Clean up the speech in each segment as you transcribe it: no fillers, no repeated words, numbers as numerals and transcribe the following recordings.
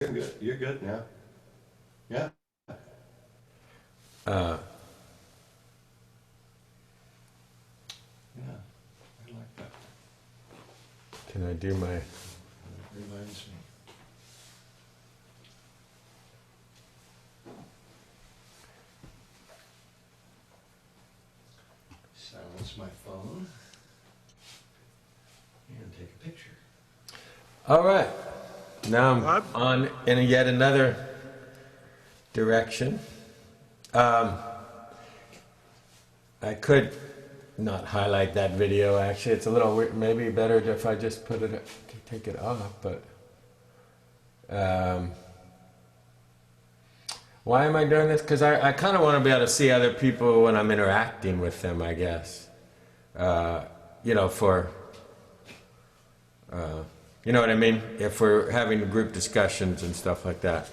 You're good. You're good now. Yeah. Uh, Yeah. I like that. can I do my... It reminds me. Silence my phone and take a picture. All right. Now I'm Rob? on in yet another direction. I could not highlight that video, actually. It's a little weird. Maybe better if I just put it, take it off, but... why am I doing this? Because I kind of want to be able to see other people when I'm interacting with them, I guess. You know, for... you know what I mean? If we're having group discussions and stuff like that.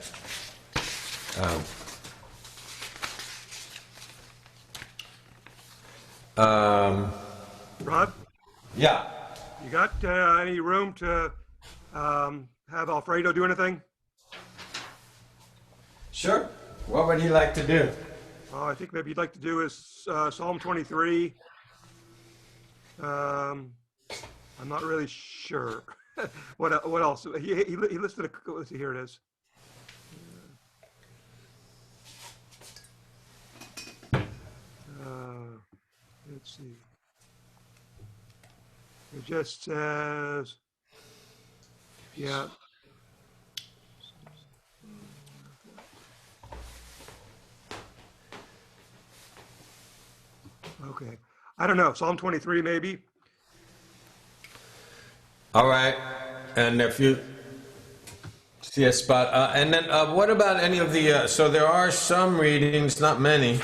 Rod, Yeah. you got any room to have Alfredo do anything? Sure. What would he like to do? I think maybe you'd like to do is Psalm 23. I'm not really sure. What else? He listed a, let's see, here it is. Let's see. It just says, yeah. Okay. I don't know. Psalm 23, maybe. All right. And if you see a spot, and then what about any of the? So there are some readings, not many.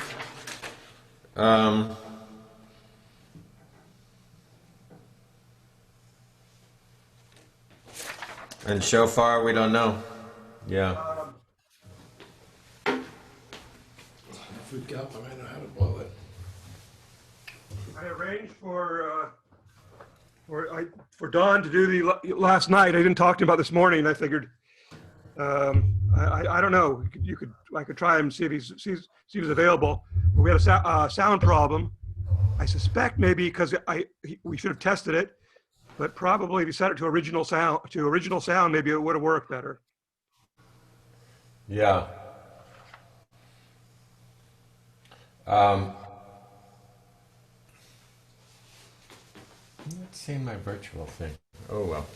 And shofar, we don't know. Yeah. If we've got one, I know how to blow it. I arranged for Don to do the last night. I didn't talk to him about this morning. I figured, I don't know. I could try him and see if see if he's available. We had a sound problem. I suspect maybe because we should have tested it, but probably if you set it to original sound, maybe it would have worked better. Yeah. I'm not seeing my virtual thing. Oh well.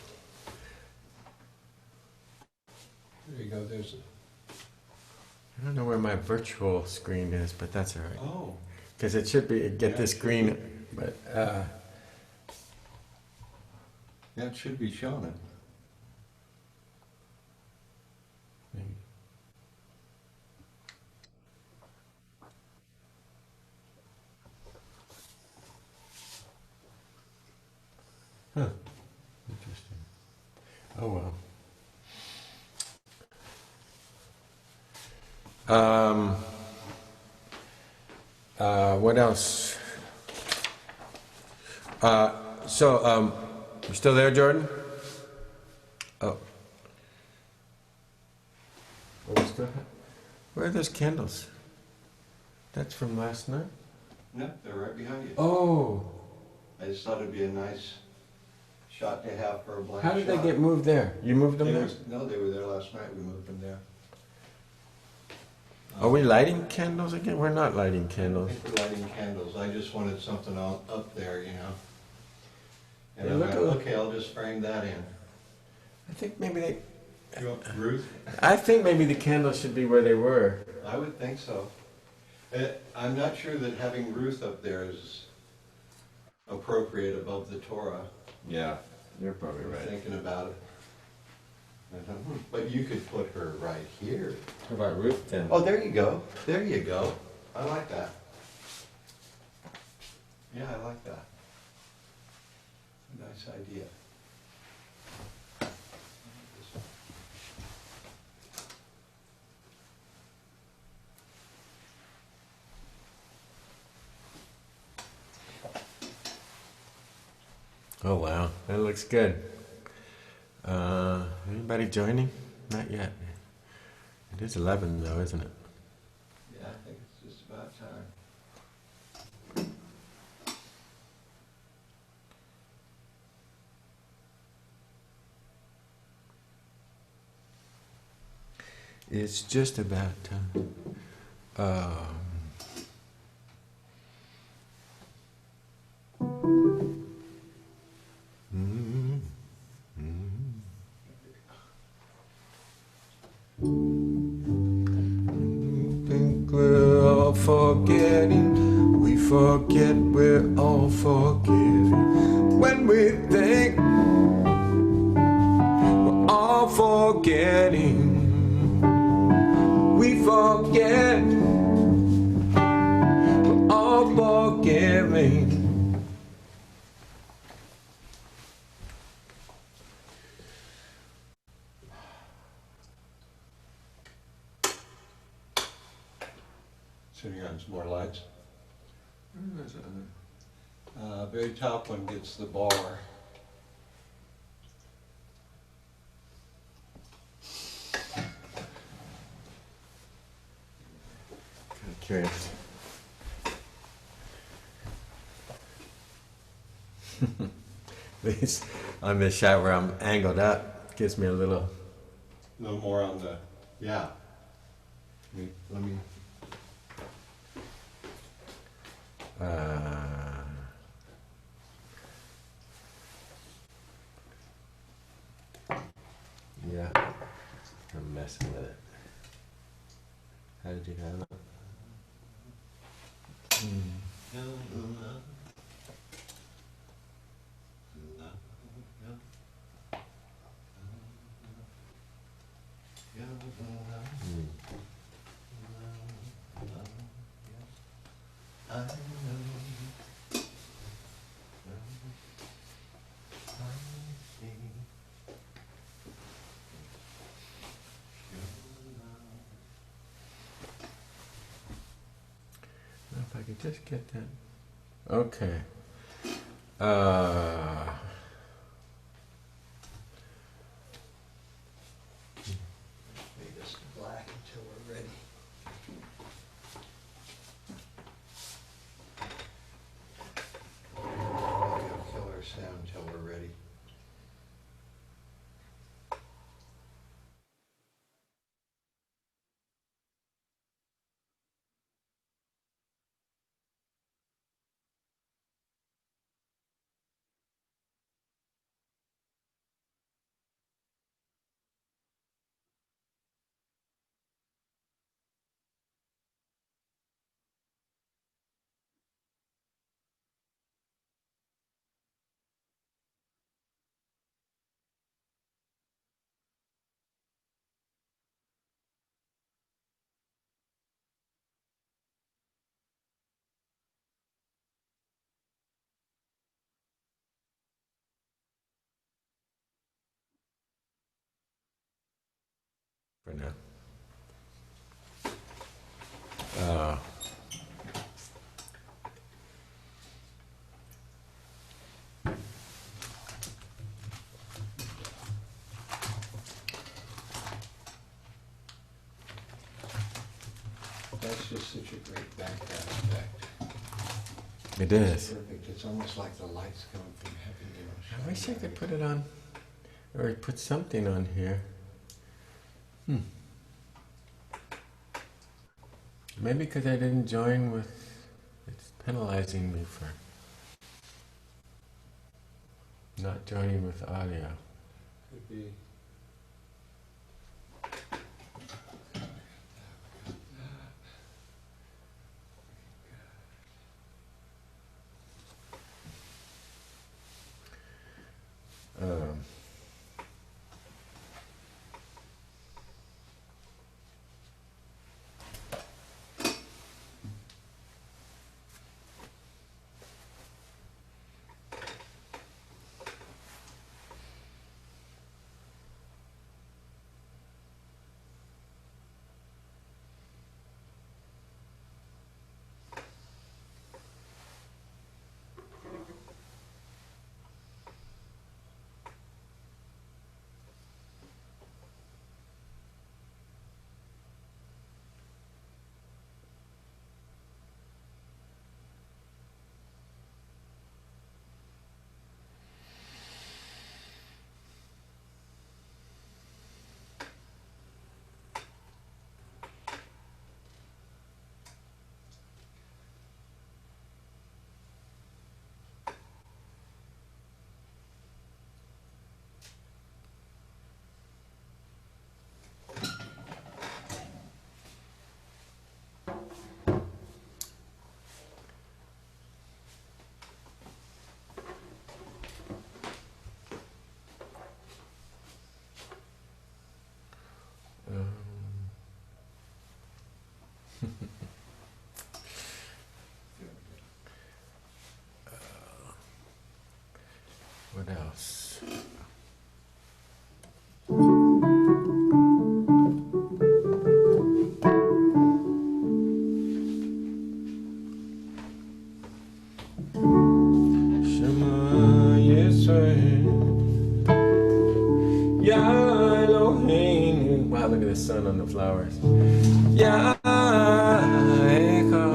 There you go. There's I don't know where my virtual screen is, but that's all right. Oh. Because it should be this green, but That should be showing it. huh. Interesting. Oh well. What else? You still there, Jordan? Oh. Where are those candles? That's from last night? No, they're right behind you. Oh. I just thought it'd be a nice shot to have for a blank How did shot. they get moved there? You moved them They there? were, no, they were there last night. We moved them there. Are we lighting candles again? We're not lighting I candles. think we're lighting candles. I just wanted something up there, you know. And Yeah, I'm look like, at- okay, I'll just frame that in. I think maybe they... You want Ruth? I think maybe the candles should be where they were. I would think so. I'm not sure that having Ruth up there is appropriate above the Torah. Yeah, you're probably Thinking about it. I thought, but you could put her right here. How about Ruth then? Oh, there you go. There you go. I like that. Yeah, I like that. Nice idea. Oh wow, that looks good. Anybody joining? Not yet. It is 11 though, isn't it? Yeah, I think it's just about time. It's just about time. Mm, think we're all forgetting. We forget we're all forgiving. When we think we're all forgetting, we forget we're all forgiving. Turning on some more lights. Very top one gets the bar. Kind of curious. At least on this shot where I'm angled up, gives me a little. A little more on the, yeah. Let me, Yeah, I'm messing with it. How did you have it? If I could just get that. Okay. make this black until we're ready. Killer sound until we're ready. For now. That's just such a great background effect. It is. Perfect. It's almost like the lights coming from heaven, you know. I wish I could put it on, or put something on here. Maybe because I didn't join with, it's penalizing me for not joining with audio. Could be. Um, What else? Shema Yisrael, Ya Eloheinu. Wow, look at the sun on the flowers. Ya Echad.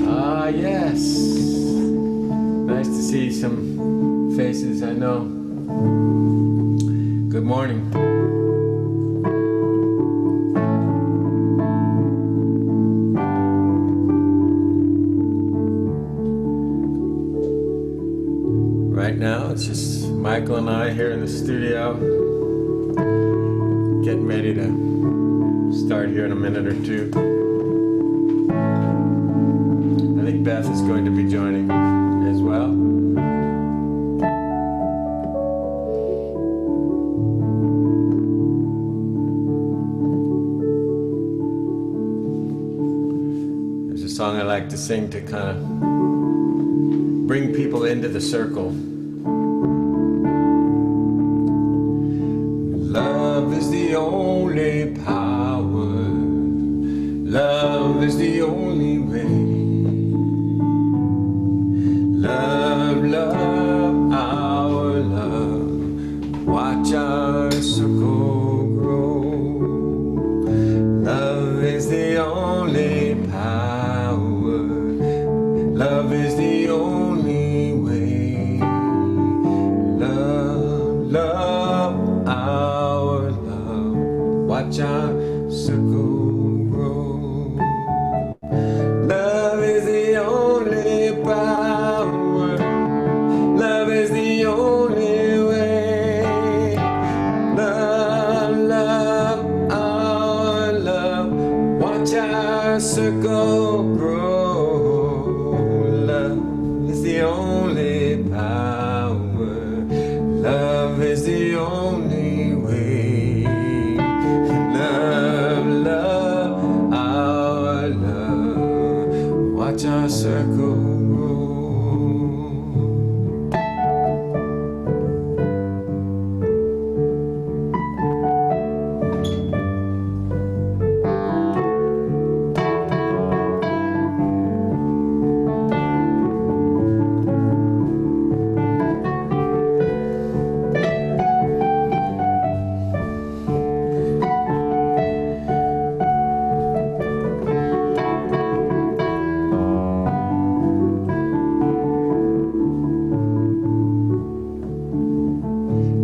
Ah, yes. Nice to see some faces I know. Good morning. Right now, it's just Michael and I here in the studio, getting ready to start here in a minute or two. I think Beth is going to be joining as well. There's a song I like to sing to kind of bring people into the circle. Love is the only power. Love is the only way. Love, love, our love. Watch our circle grow. Love is the only power. Love is the only way. Love, love, our love. Watch our circle grow. Love is the only power. Love is the only way. Love, love, our love. Watch our circle grow. Love is the only power. Love is the only way. Love, love, our love. Watch our circle grow.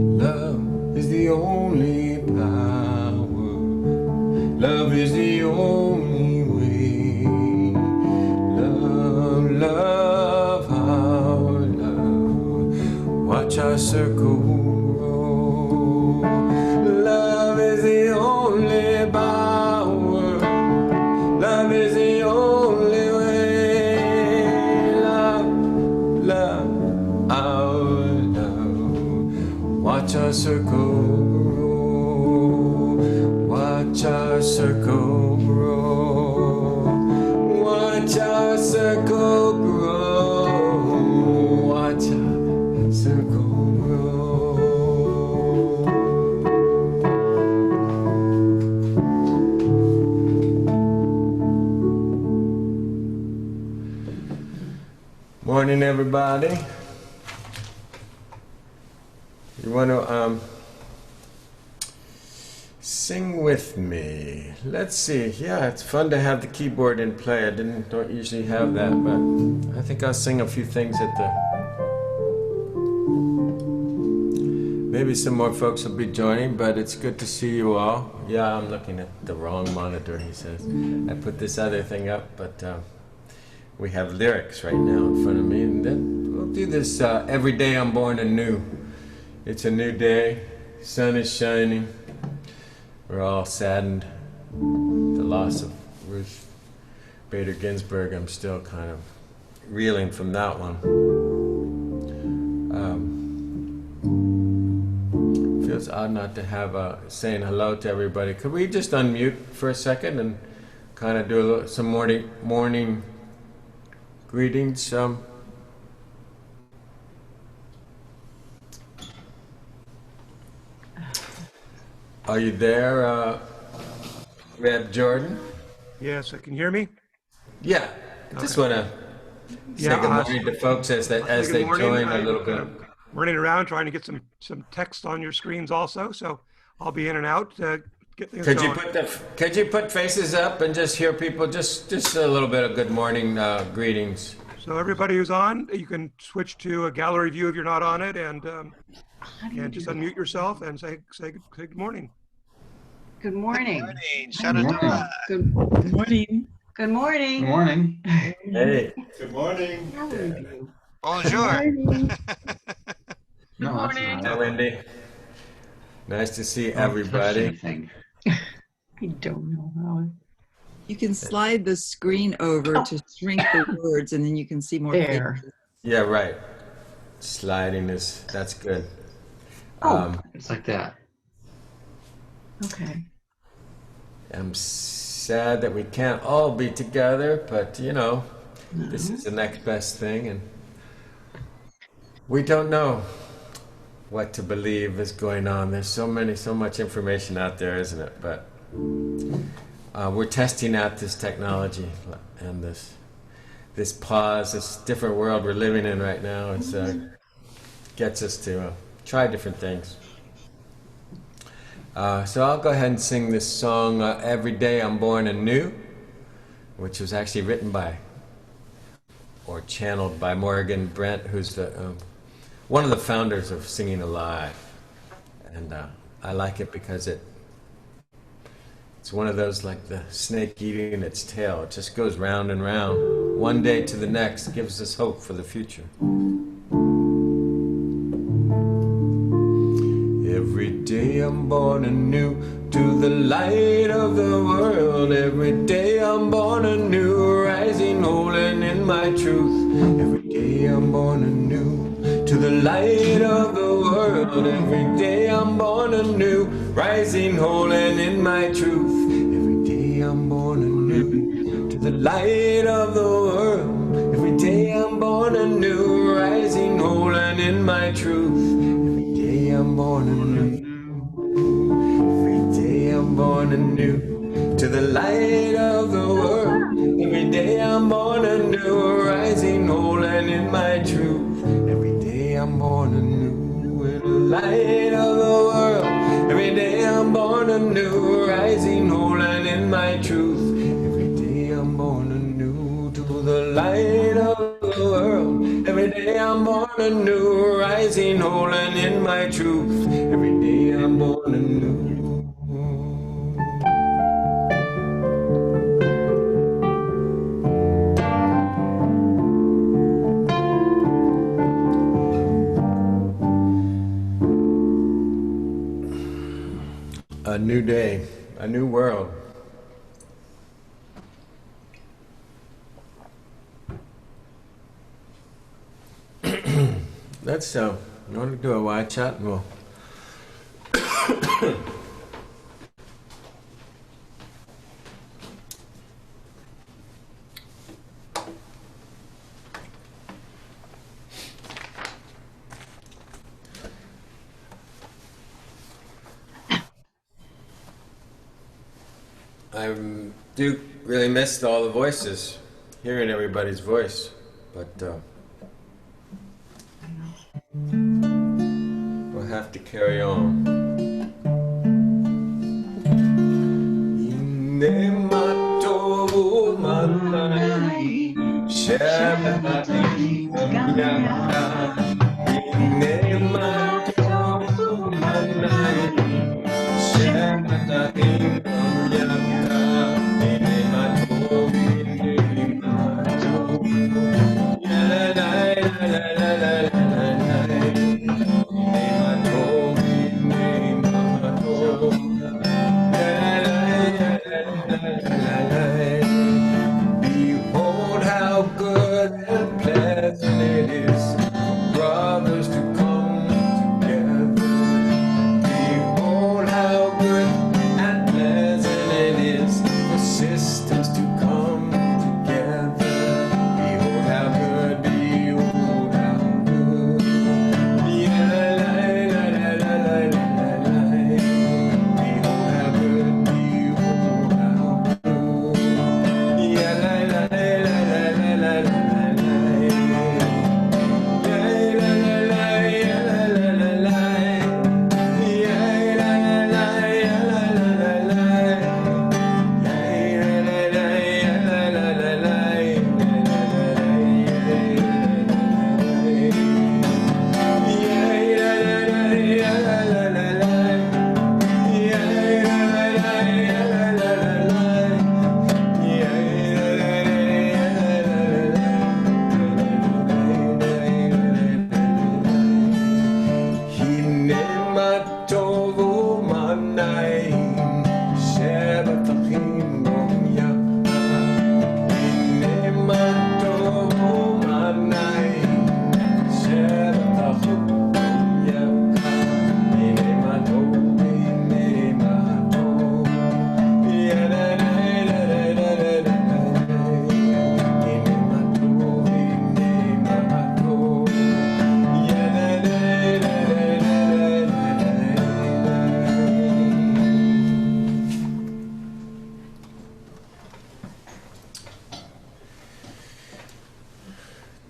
Love is the only power. Love is the only way. Love, love, our love. Watch our circle grow. Love is the only our circle grow. Watch our circle grow. Watch our circle grow. Watch our circle grow. Morning, everybody. You want to sing with me? Let's see. Yeah, it's fun to have the keyboard in play. I don't usually have that, but I think I'll sing a few things at the. Maybe some more folks will be joining, but it's good to see you all. Yeah, I'm looking at the wrong monitor. He says I put this other thing up, but we have lyrics right now in front of me, and then we'll do this. Every day I'm born anew. It's a new day, sun is shining. We're all saddened. The loss of Ruth Bader Ginsburg, I'm still kind of reeling from that one. Feels odd not to have saying hello to everybody. Could we just unmute for a second and kind of do some morning greetings? Are you there, Rev Jordan? Yes, can you hear me? Yeah, I just want to say good morning to folks as they join a little bit. I'm running around trying to get some text on your screens also, so I'll be in and out to get things going. Could you put faces up and just hear people, just a little bit of good morning greetings? So everybody who's on, you can switch to a gallery view if you're not on it, and just unmute yourself and say good morning. Good morning. Good morning. Good morning. Good morning. Good morning. Hey. Good morning. Bonjour. No, that's not Hi, it. Wendy. Nice to see Don't touch everybody. anything. I don't know how. You can slide the screen over to shrink the words, and then you can see more. There. faces. Yeah, right. Sliding that's good. It's like that. Okay. I'm sad that we can't all be together, but this is the next best thing, and we don't know what to believe is going on. There's so much information out there, isn't it? But we're testing out this technology and this pause, this different world we're living in right now. It gets us to try different things. So I'll go ahead and sing this song, Every Day I'm Born Anew, which was actually written by or channeled by Morgan Brent, who's one of the founders of Singing Alive. And I like it because it's one of those like the snake eating its tail. It just goes round and round, one day to the next, gives us hope for the future. Every day I'm born anew to the light of the world. Every day I'm born anew, rising whole and in my truth. Every day I'm born anew to the light of the world. Every day I'm born anew, rising whole and in my truth. Every day I'm born anew to the light of the world. Every day I'm born anew, rising whole and in my truth. Every day I'm born anew. Every day I'm born anew to the light of the world. Every day I'm born anew, rising whole and in my truth. Every day I'm born anew in the light of the world. Every day I'm born anew, rising whole and in my truth. Every day I'm born anew to the light of the world. Every day I'm born anew, rising whole and in my truth. Every day I'm born anew. A new day, a new world. Let's you want to do a wide shot and we'll I do really miss all the voices, hearing everybody's voice, but we'll have to carry on. Behold how good and pleasant it is for brothers to come together. Behold how good and pleasant it is for sisters to come together. Behold how good, behold how good. Behold how good, behold how good.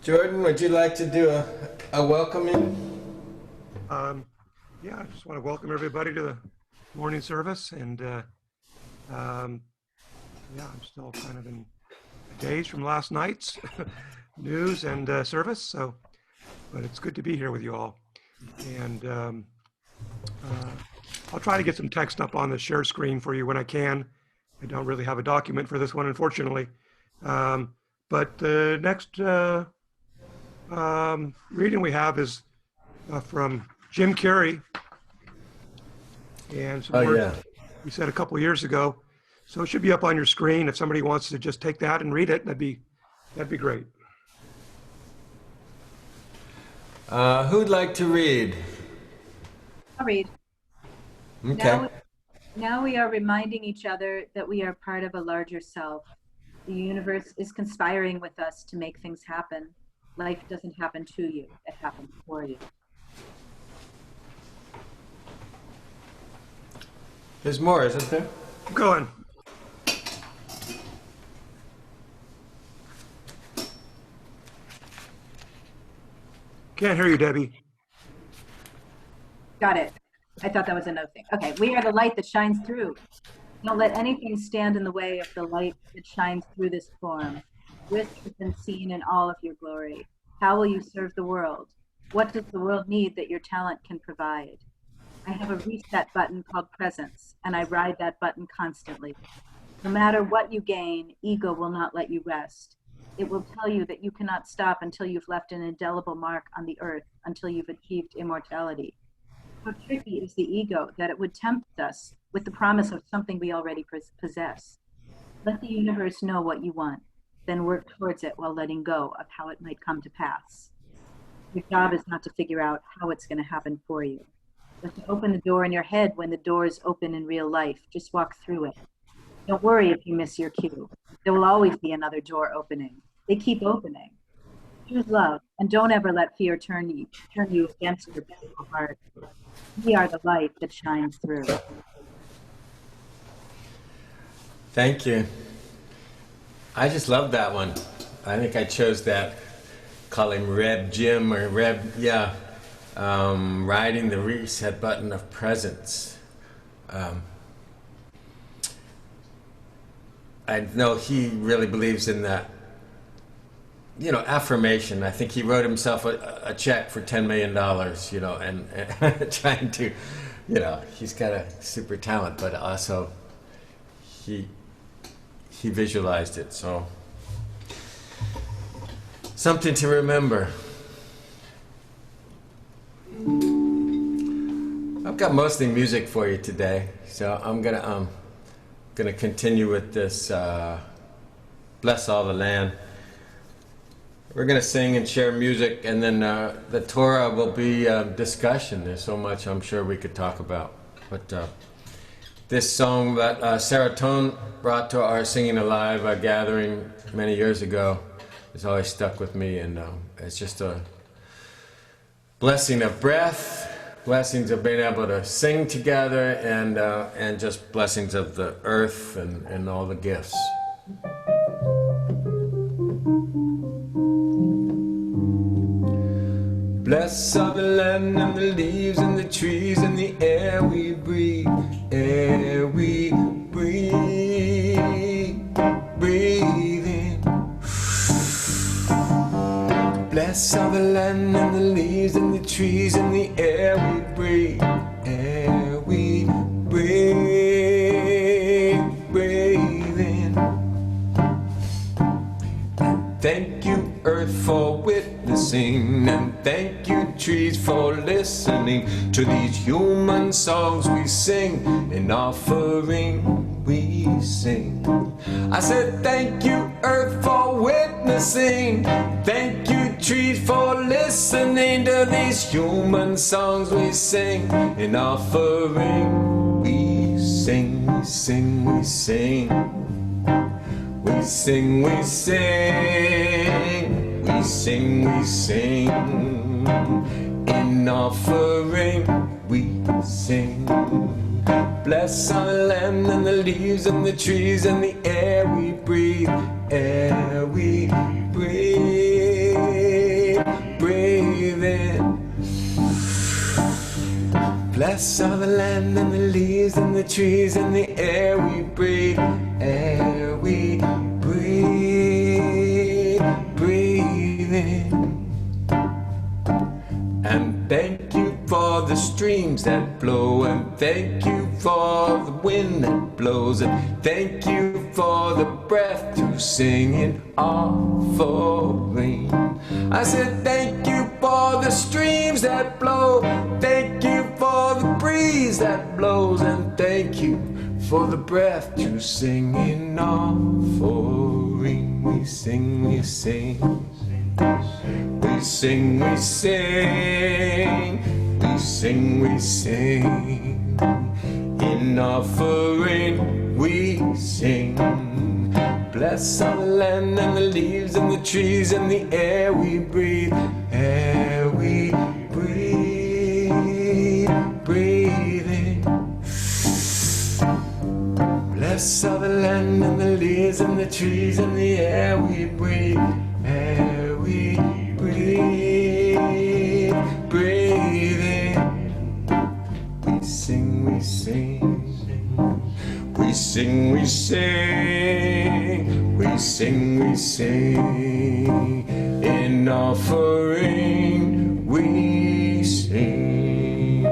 Jordan, would you like to do a welcoming? Yeah, I just want to welcome everybody to the morning service, and yeah, I'm still kind of in daze from last night's news and service. So, but it's good to be here with you all, and I'll try to get some text up on the share screen for you when I can. I don't really have a document for this one, unfortunately, but the next reading we have is from Jim Carrey, and some words he said a couple years ago. So it should be up on your screen. If somebody wants to just take that and read it, that'd be great. Who'd like to read? I'll read. Okay. Now we are reminding each other that we are part of a larger self. The universe is conspiring with us to make things happen. Life doesn't happen to you, it happens for you. There's more, isn't there? Keep going. Can't hear you, Debbie. Got it. I thought that was another thing. Okay, we are the light that shines through. Don't let anything stand in the way of the light that shines through this form. This has been seen in all of your glory. How will you serve the world? What does the world need that your talent can provide? I have a reset button called presence, and I ride that button constantly. No matter what you gain, ego will not let you rest. It will tell you that you cannot stop until you've left an indelible mark on the earth, until you've achieved immortality. How tricky is the ego that it would tempt us with the promise of something we already possess. Let the universe know what you want, then work towards it while letting go of how it might come to pass. Your job is not to figure out how it's going to happen for you, but to open the door in your head when the door is open in real life. Just walk through it. Don't worry if you miss your cue. There will always be another door opening. They keep opening. Choose love, and don't ever let fear turn you against your beautiful heart. We are the light that shines through. Thank you. I just love that one. I think I chose that. Call him Reb Jim or Reb, yeah. Riding the reset button of presence. I know he really believes in that, affirmation. I think he wrote himself a check for $10 million, and trying to, he's got a super talent, but also he visualized it, so something to remember. I've got mostly music for you today, so I'm gonna continue with this Bless All the Land. We're gonna sing and share music, and then the Torah will be discussion. There's so much I'm sure we could talk about, but this song that Sarah Tone brought to our Singing Alive gathering many years ago has always stuck with me, and it's just a blessing of breath, blessings of being able to sing together, and just blessings of the earth and all the gifts. Bless all the land and the leaves and the trees and the air we breathe, air we breathe, breathe in. Bless all the land and the leaves and the trees and the air we breathe, air we breathe, breathe in. Thank you, earth, for witnessing, and thank you, trees, for listening to these human songs we sing. In offering we sing. I said thank you, earth, for witnessing. Thank you, trees, for listening to these human songs we sing. In offering we sing, we sing, we sing. We sing, we sing, we sing, we sing. In offering we sing. Bless our land and the leaves and the trees and the air we breathe, air we breathe, breathe in. Bless all the land and the leaves and the trees and the air we breathe, air we breathe, breathe in. And thank you for the streams that flow, and thank you for the wind that blows, and thank you for the breath to sing in offering. I said thank you for the streams that flow, thank you for the breeze that blows, and thank you for the breath to sing in offering. We sing, we sing. We sing, we sing. We sing, we sing. In offering we sing. Bless our land and the leaves and the trees and the air we breathe, air we breathe, breathe in. Bless all the land and the leaves and the trees and the air we breathe, air we breathe, breathe in. We sing, we sing. We sing, we sing. We sing, we sing. In offering we sing.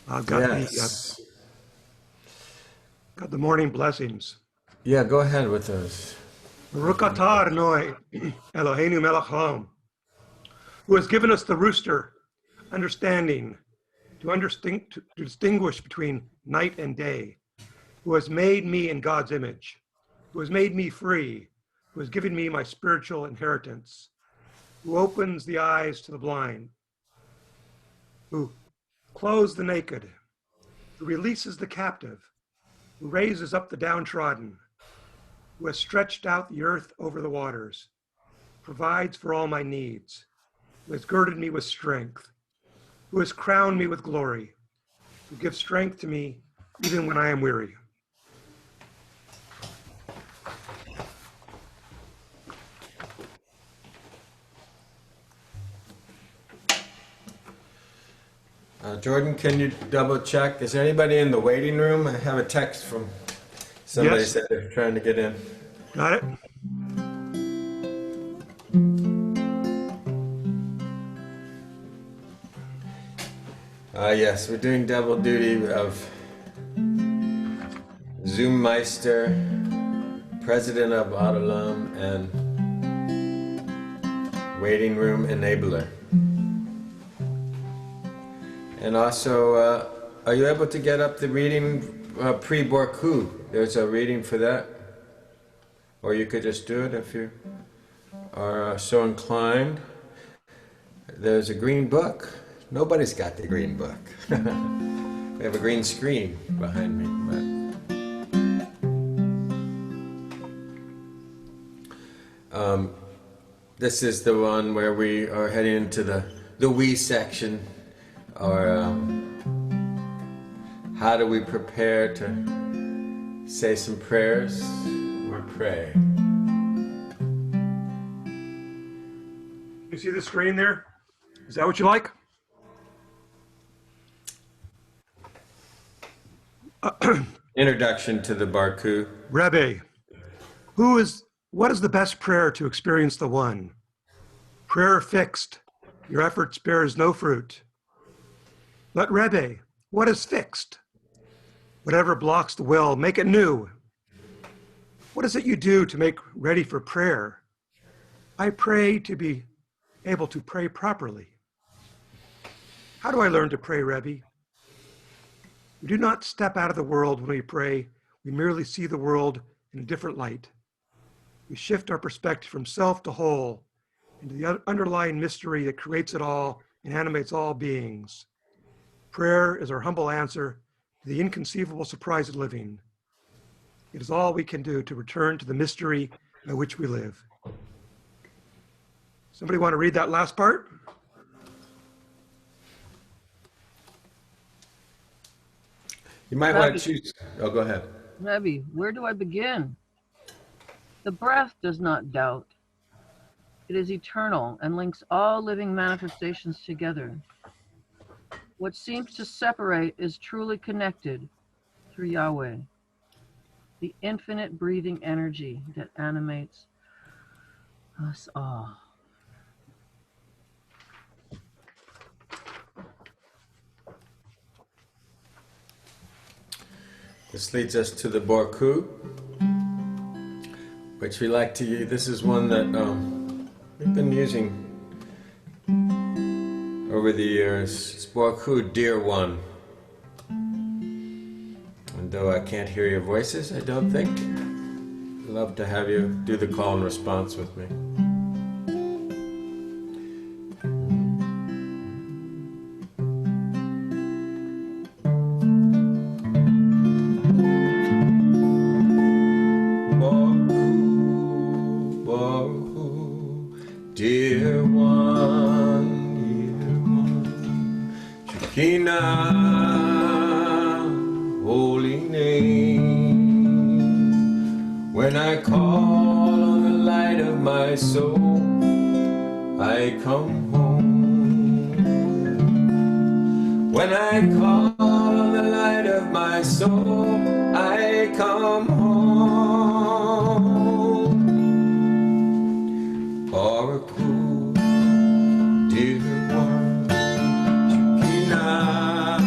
I've got yes. got the morning blessings. Yeah, go ahead with those. Baruch atah Adonai Eloheinu melech haolam, who has given us the rooster, understanding, to distinguish between night and day, who has made me in God's image, who has made me free, who has given me my spiritual inheritance, who opens the eyes to the blind, who clothes the naked, who releases the captive, who raises up the downtrodden, who has stretched out the earth over the waters, provides for all my needs, who has girded me with strength, who has crowned me with glory, who gives strength to me even when I am weary. Jordan, can you double check? Is there anybody in the waiting room? I have a text from somebody Yes. said they're trying to get in. Got it? Yes, we're doing double duty of Zoom Meister, President of Adulam, and Waiting Room Enabler. And also, are you able to get up the reading pre-Borku? There's a reading for that. Or you could just do it if you are so inclined. There's a green book. Nobody's got the green book. We have a green screen behind me. But, this is the one where we are heading into the we section. Or how do we prepare to say some prayers or pray? You see the screen there? Is that what you like? Introduction to the Barku. Rebbe, what is the best prayer to experience the One? Prayer fixed. Your efforts bears no fruit. But Rebbe, what is fixed? Whatever blocks the will, make it new. What is it you do to make ready for prayer? I pray to be able to pray properly. How do I learn to pray, Rebbe? We do not step out of the world when we pray. We merely see the world in a different light. We shift our perspective from self to whole into the underlying mystery that creates it all and animates all beings. Prayer is our humble answer to the inconceivable surprise of living. It is all we can do to return to the mystery by which we live. Somebody want to read that last part? You might want to choose. Oh, go ahead. Rebbe, where do I begin? The breath does not doubt. It is eternal and links all living manifestations together. What seems to separate is truly connected through Yahweh, the infinite breathing energy that animates us all. This leads us to the Borku, which we like to use. This is one that we've been using over the years. It's Borku, Dear One. And though I can't hear your voices, I don't think, I'd love to have you do the call and response with me. Dear one, Shekinah, holy name. When I call on the light of my soul, I come home. When I call on the light of my soul, I come home. Oracle, dear one, Shekinah,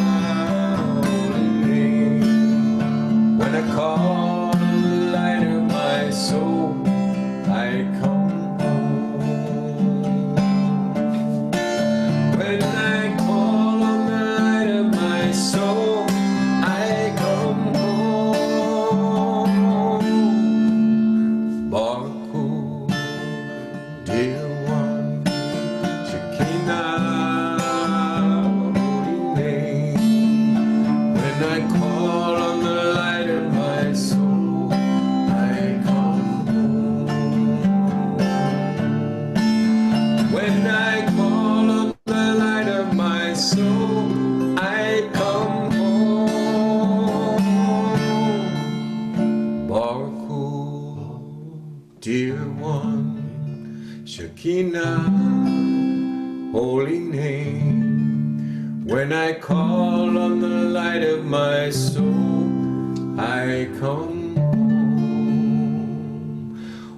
holy name. When I call on the light of my soul, I come home. When I call on the light of my soul, I come home. Shekinah, holy name. When I call on the light of my soul, I come home.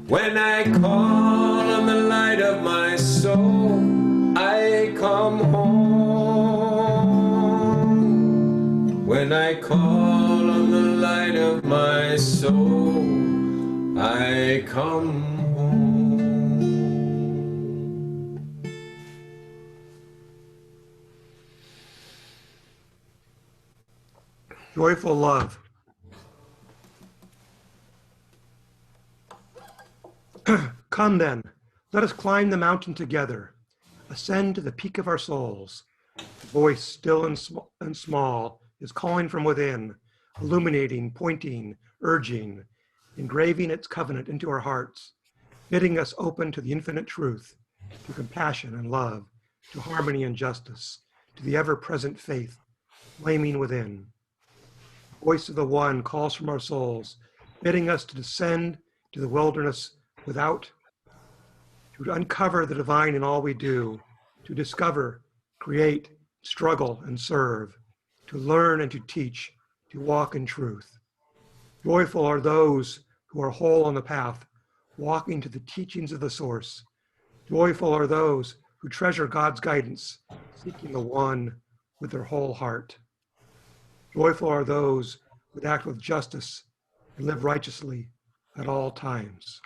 When I call on the light of my soul, I come home. When I call on the light of my soul, I come home. Joyful love. Come then, let us climb the mountain together, ascend to the peak of our souls. The voice still and small is calling from within, illuminating, pointing, urging, engraving its covenant into our hearts, bidding us open to the infinite truth, to compassion and love, to harmony and justice, to the ever-present faith, flaming within. The voice of the One calls from our souls, bidding us to descend to the wilderness without, to uncover the divine in all we do, to discover, create, struggle, and serve, to learn and to teach, to walk in truth. Joyful are those who are whole on the path, walking to the teachings of the source. Joyful are those who treasure God's guidance, seeking the One with their whole heart. Joyful are those who act with justice and live righteously at all times.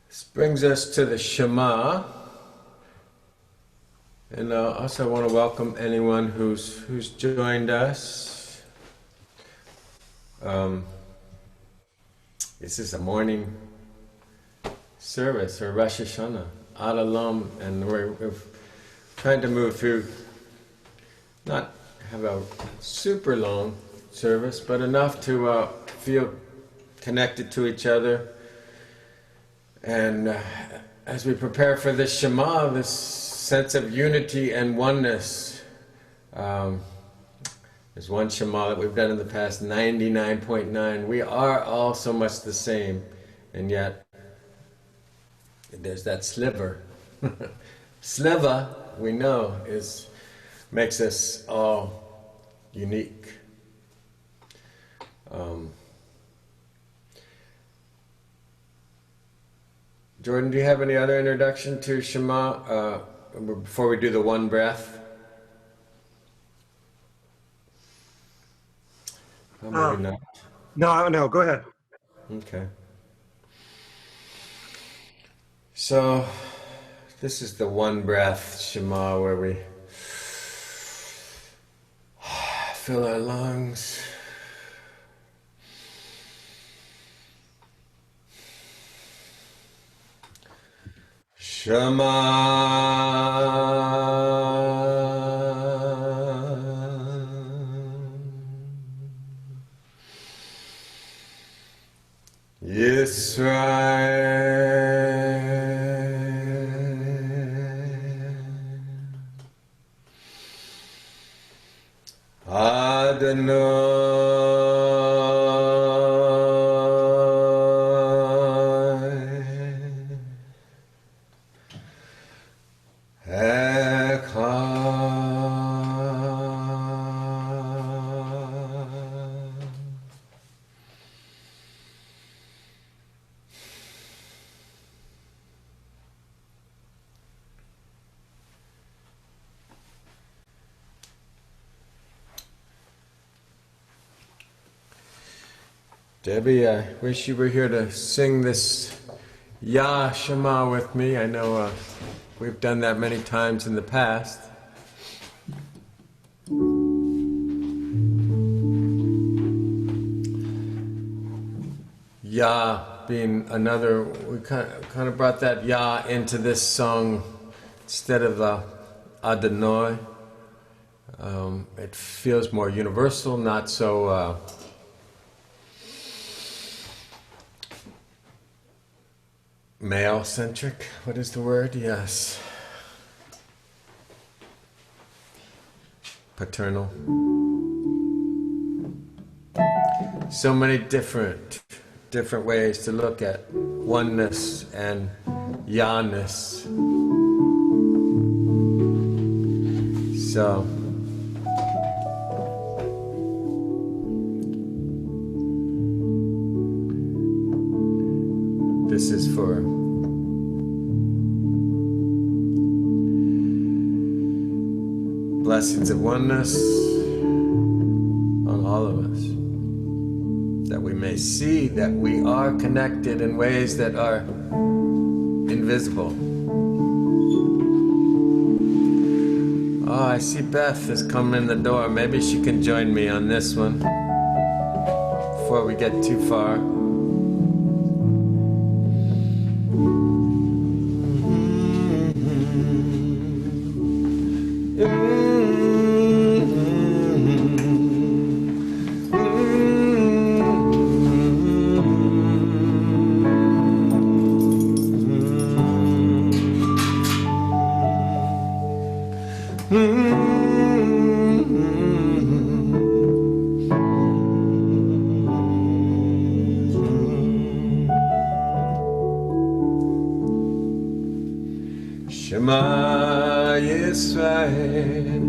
This brings us to the Shema, and I also want to welcome anyone who's joined us. This is a morning service, or Rosh Hashanah, Ad Olam, and we're trying to move through, not have a super long service, but enough to feel connected to each other. And as we prepare for this Shema, this sense of unity and oneness, there's one Shema that we've done in the past, 99.9. We are all so much the same, and yet there's that sliver. Sliver, we know, makes us all unique. Jordan, do you have any other introduction to Shema before we do the one breath? Oh, maybe not. No, go ahead. Okay. So, this is the one breath Shema where we fill our lungs. Shema Yisrael Adonai Echad. Debbie, I wish you were here to sing this Yah Shema with me. I know we've done that many times in the past. Yah being another, we kind of brought that Yah into this song instead of the Adonai. It feels more universal, not so male-centric. What is the word? Yes. Paternal. So many different different ways to look at oneness and ya-ness. So, this is for blessings of oneness on all of us, that we may see that we are connected in ways that are invisible. Oh, I see Beth has come in the door. Maybe she can join me on this one before we get too far. Shema Yisrael,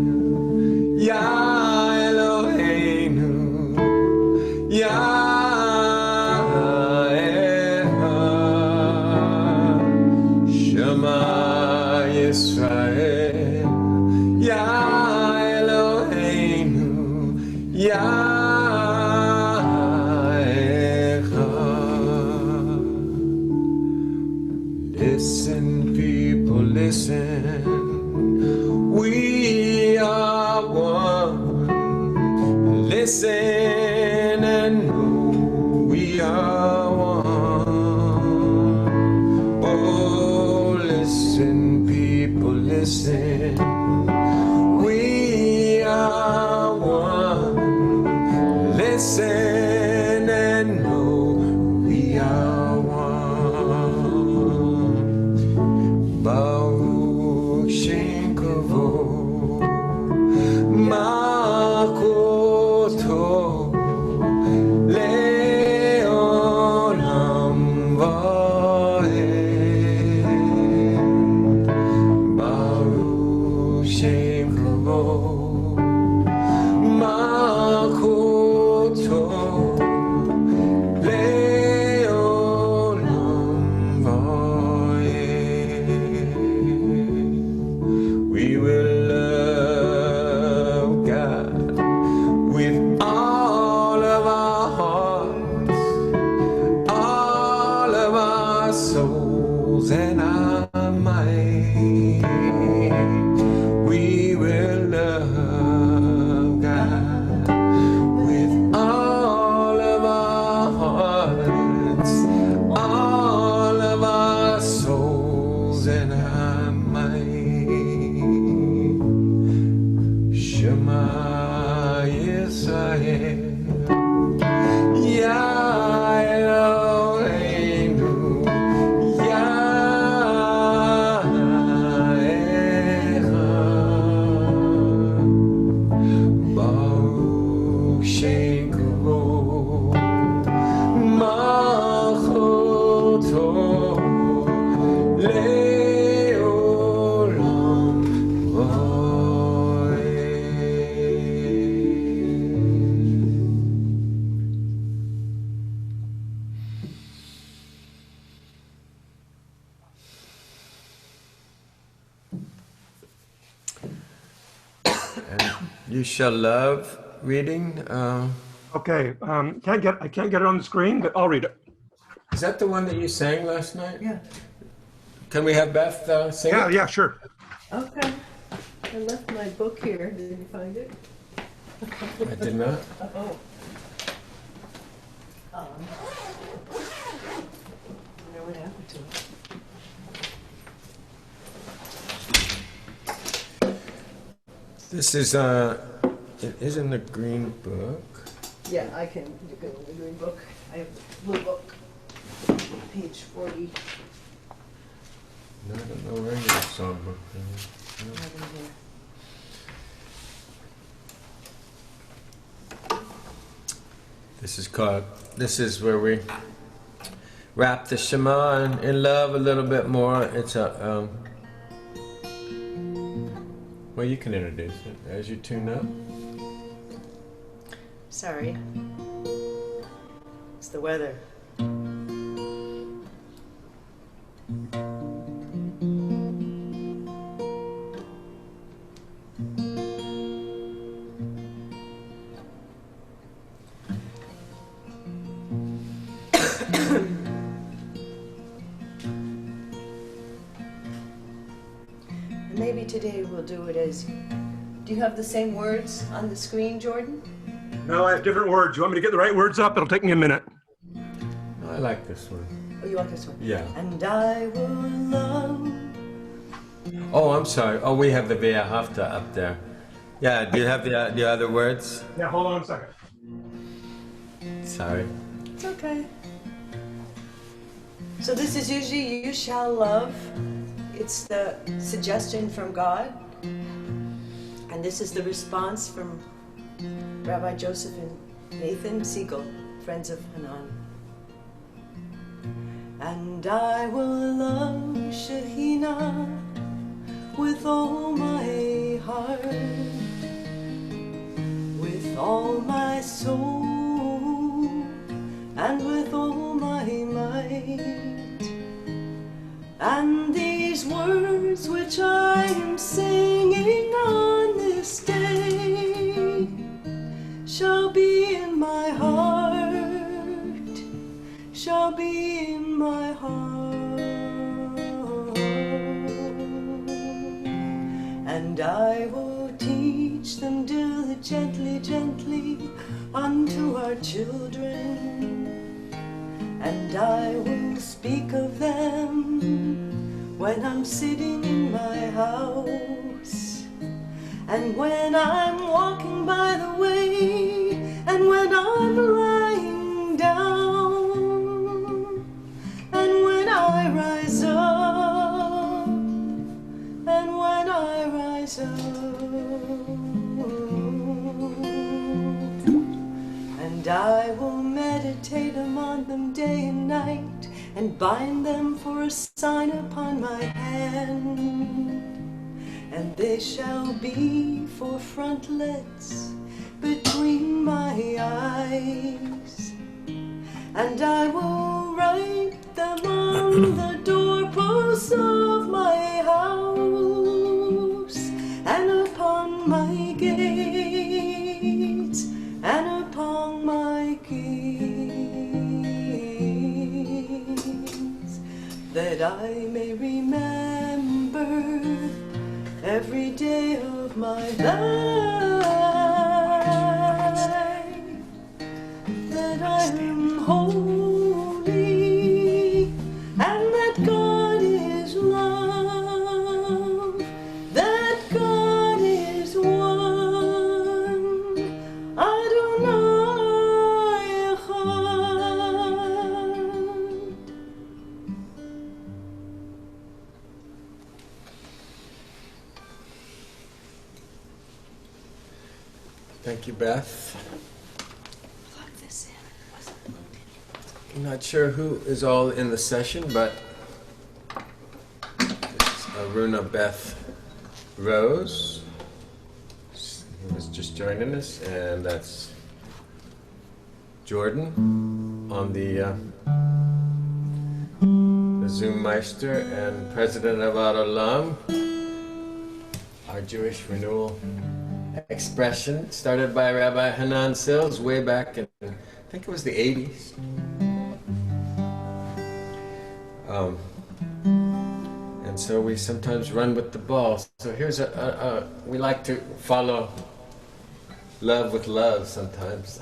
Ya Eloheinu, Ya Echad. Shema Yisrael, Ya Eloheinu, Ya Echad. Listen, people, listen. We are one. Listen and know we are one. Oh, listen, people, listen. We are one. Listen and know we are one. Baruch Shem Kavod Makoto Leolam Vaed. Baruch Shem Kavod Makoto Leolam Vaed. We will love God with all of our hearts, all of our souls and our might. We will love God with all of our hearts, all of our souls and our might. Shema Yisrael, Ya Eloheinu, Ya Echad. Baruch Shem Kavod Machoto Leolam Vaed. And you shall love reading. Okay, I can't get it on the screen, but I'll read it. Is that the one that you sang last night? Yeah. Can we have Beth sing Yeah, it? yeah, sure. Okay. I left my book here. Did you find it? I did not. Oh. I wonder what happened to it. This is, it is in the green book. Yeah, I can look at the green book. I have the blue book. Page 40. No, I don't know where your songbook is. No. Right in here. This is called, this is where we wrap the Shema in love a little bit more. It's a, well, you can introduce it as you tune up. Sorry. It's the weather. Maybe today we'll do it as... Do you have the same words on the screen, Jordan? No, I have different words. You want me to get the right words up? It'll take me a minute. I like this one. Oh, you like this one? Yeah. And I will love... Oh, I'm sorry. Oh, we have the Ve'ahavta up there. Yeah, do you have the other words? Yeah, hold on a second. Sorry. It's okay. So this is usually you shall love. It's the suggestion from God. And this is the response from Rabbi Joseph and Nathan Siegel, friends of Hanan. And I will love Shekhinah with all my heart, with all my soul, and with all my might. And these words which I am singing on this day shall be in my heart, shall be in my heart. And I will teach them diligently, gently unto our children. And I will speak of them when I'm sitting in my house, and when I'm walking by the way, and when I'm lying down, and when I rise up, and when I rise up. And I will meditate among them day and night, and bind them for a sign upon my hand. And they shall be for frontlets between my eyes. And I will write them on the doorposts of my house, and upon my gates, and upon my gates, that I may remember every day of my life that I am holy, and that God is love, that God is one. Adonai Echad. Thank you, Beth. I'm not sure who is all in the session, but this is Aruna Beth Rose, who was just joining us, and that's Jordan on the Zoom Meister and president of Adolam, our Jewish renewal expression, started by Rabbi Hanan Sills way back in, I think it was the 80s. And so we sometimes run with the ball. So here's we like to follow love with love sometimes.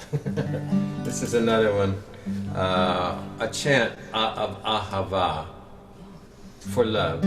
This is another one, a chant of Ahava, for love.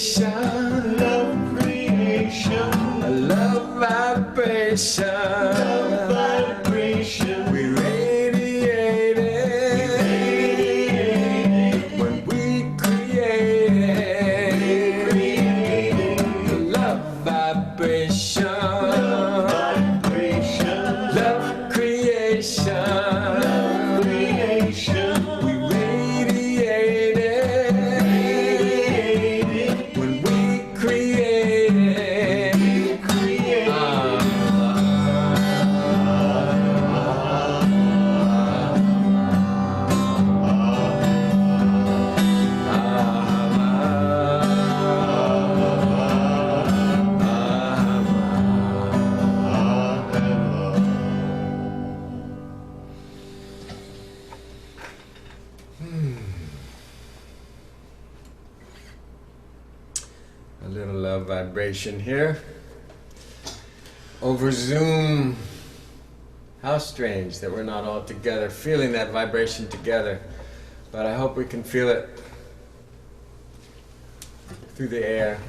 creation, love creation, a love vibration, love vibration. we radiate it when we create it, a love vibration, love creation, we radiate it when we create it. A little love vibration here. Over Zoom. How strange that we're not all together, feeling that vibration together. But I hope we can feel it through the air,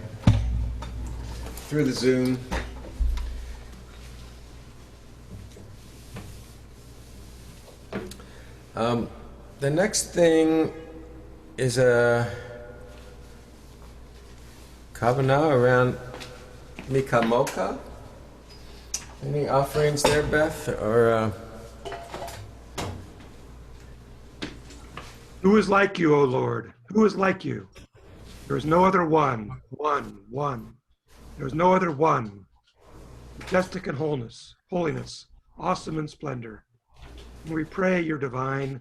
through the Zoom. The next thing is a Kavanagh around Mika Mocha. Any offerings there, Beth? Or Who is like you, O Lord? Who is like you? There is no other one. There is no other one. Majestic in holiness, awesome in splendor. And we pray your divine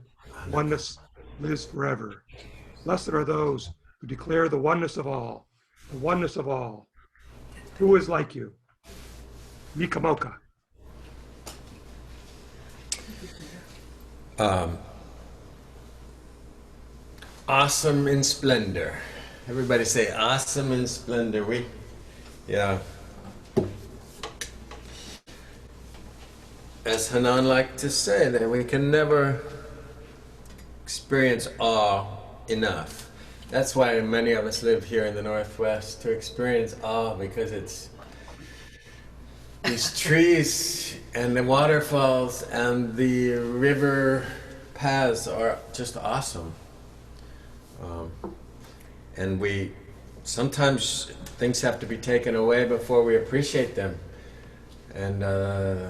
oneness lives forever. Blessed are those who declare the oneness of all. The oneness of all. Who is like you? Mikamoka. awesome in splendor. Everybody say awesome in splendor. Yeah. As Hanan liked to say, that we can never experience awe enough. That's why many of us live here in the Northwest, to experience awe, because it's these trees and the waterfalls and the river paths are just awesome. And we sometimes things have to be taken away before we appreciate them. And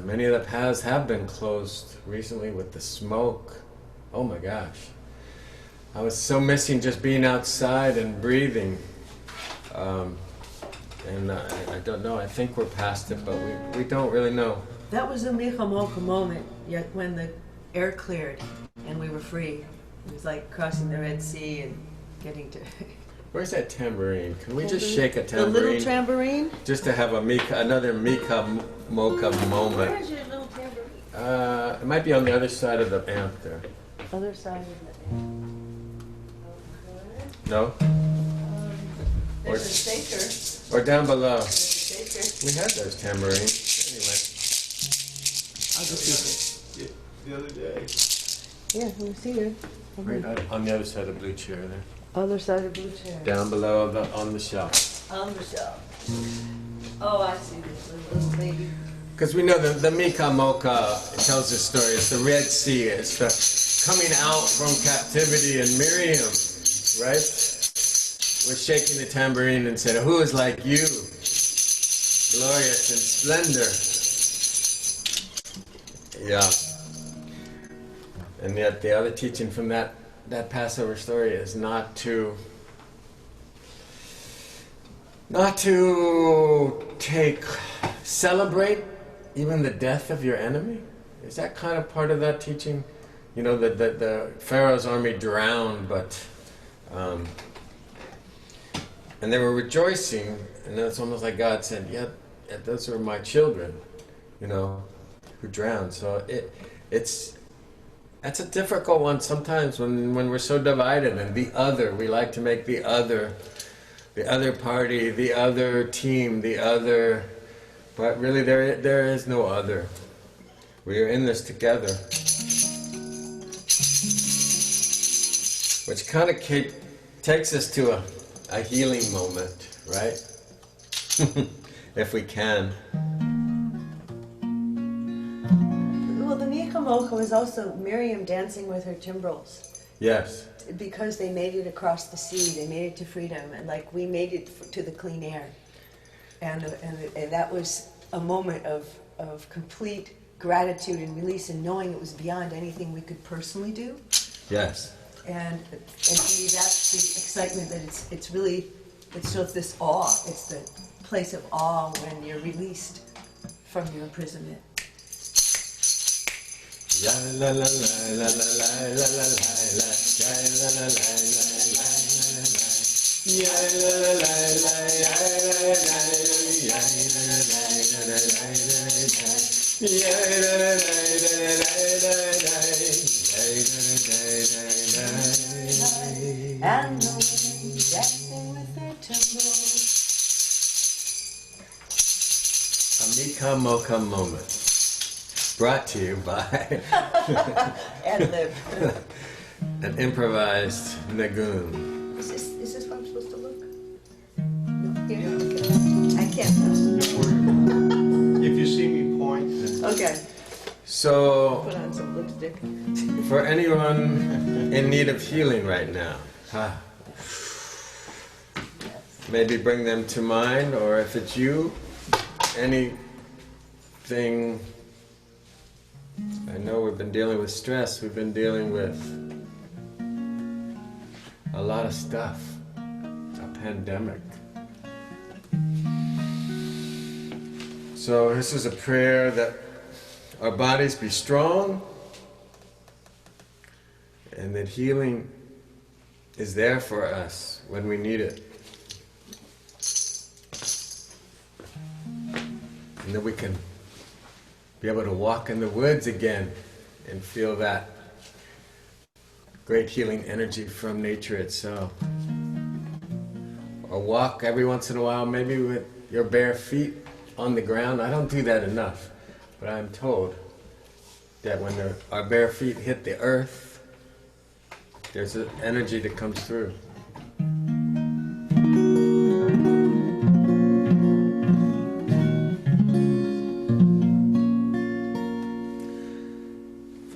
many of the paths have been closed recently with the smoke. Oh my gosh. I was so missing just being outside and breathing. And I don't know, I think we're past it, but we don't really know. That was a Michamoka moment, yet when the air cleared and we were free. It was like crossing the Red Sea and getting to... Where's that tambourine? Can we just shake a tambourine? The little tambourine? Just to have another Mika Mocha moment. Where is your little tambourine? It might be on the other side of the amp there. Other side of the amp. No? There's a shaker. Or down below. There's a shaker. We had those tambourines. Anyway. I'll just use it. The other day. Yeah, we'll see it. Right on the other side of the blue chair there. Other side of the blue chair. Down below on the shelf. On the shelf. Oh, I see this little baby. Because we know the Mika Mocha tells the story. It's the Red Sea. It's the coming out from captivity, and Miriam, right, was shaking the tambourine and said, "Who is like you, glorious in splendor?" Yeah. And yet the other teaching from that Passover story is not to celebrate even the death of your enemy. Is that kind of part of that teaching? You know, the Pharaoh's army drowned, but and they were rejoicing, and it's almost like God said, yeah, those are my children, you know, who drowned. So that's a difficult one sometimes when we're so divided, and the other, we like to make the other party, the other team, the other, but really there is no other. We are in this together. Which kind of takes us to a healing moment, right? If we can. Well, the Mika Mocha was also Miriam dancing with her timbrels. Yes. Because they made it across the sea, they made it to freedom, and like we made it to the clean air. And that was a moment of complete gratitude and release, and knowing it was beyond anything we could personally do. Yes. And to me, that's the excitement that it's really, it's this awe. It's the place of awe when you're released from your imprisonment. Ya la la la la la la la la la ya la la la la la la la ya la la la la ya la la ya la la la And the wind dancing with their timbrels. A Mika Mocha moment. Brought to you by an improvised Nagoon. Is this what I'm supposed to look? No, here? Okay. I can't. If you see me point, then Okay. So, Put on some lipstick. for anyone in need of healing right now, maybe bring them to mind, or if it's you, anything. I know we've been dealing with stress, we've been dealing with a lot of stuff, a pandemic. So this is a prayer that our bodies be strong and that healing is there for us when we need it. And that we can be able to walk in the woods again and feel that great healing energy from nature itself. Or walk every once in a while, maybe with your bare feet on the ground. I don't do that enough, but I'm told that when our bare feet hit the earth, there's an energy that comes through.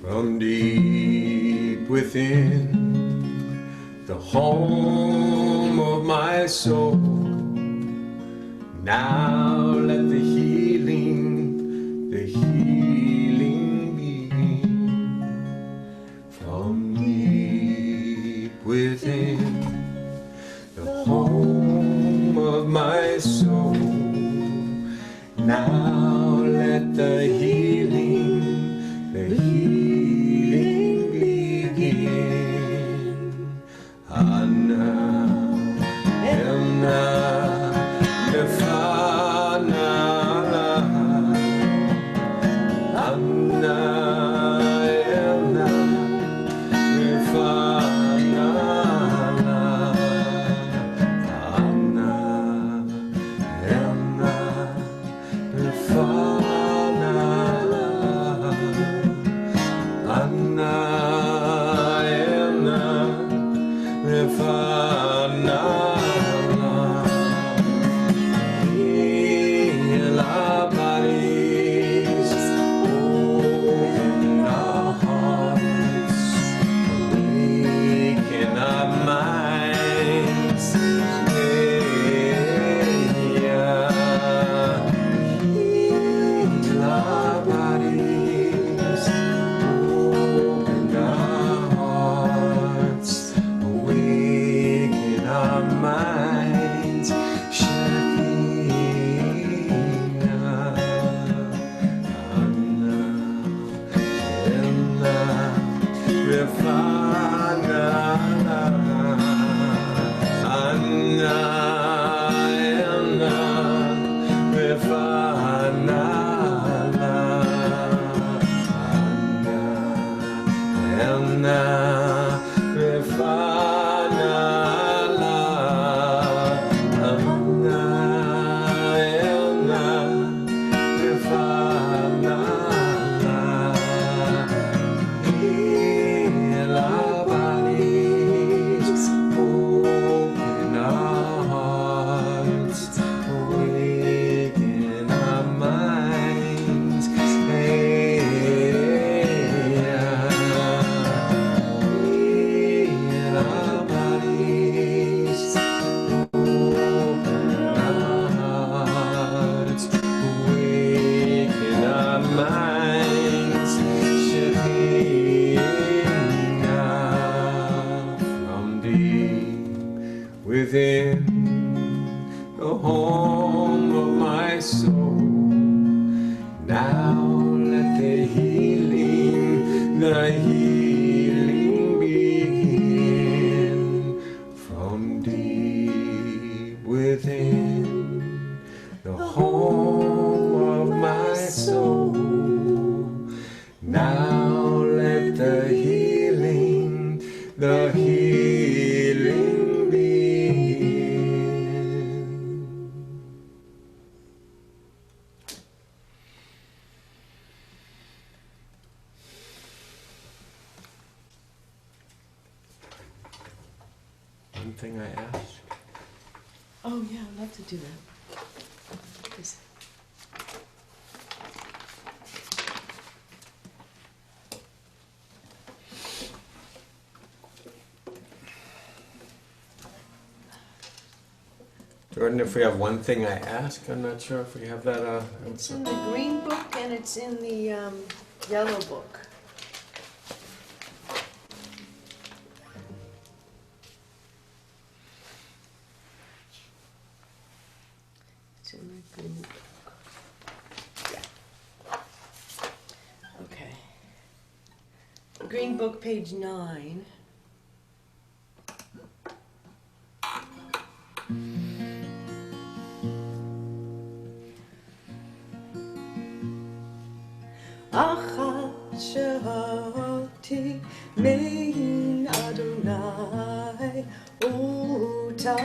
From deep within the home of my soul, now let the healing begin. From deep within the home of my soul, now let the healing begin. Anna, Emna, Nefana, Anna, Emna, Nefana, Anna, Emna, Nefana, Anna, Emna, Nefana. Heal our bodies, open our hearts, awaken our minds. Heal our bodies, open our hearts, awaken within the home of my soul. Now let the healing begin from deep within the home of my soul. Now let the healing begin. One thing I asked. Oh yeah, I'd love to do that. Please. Jordan, if we have one thing I ask, I'm not sure if we have that. It's in the green book and it's in the yellow book. It's in the green book. Yeah. Okay. Green book, page 9. Achat she'oti mein Adonai utavakish.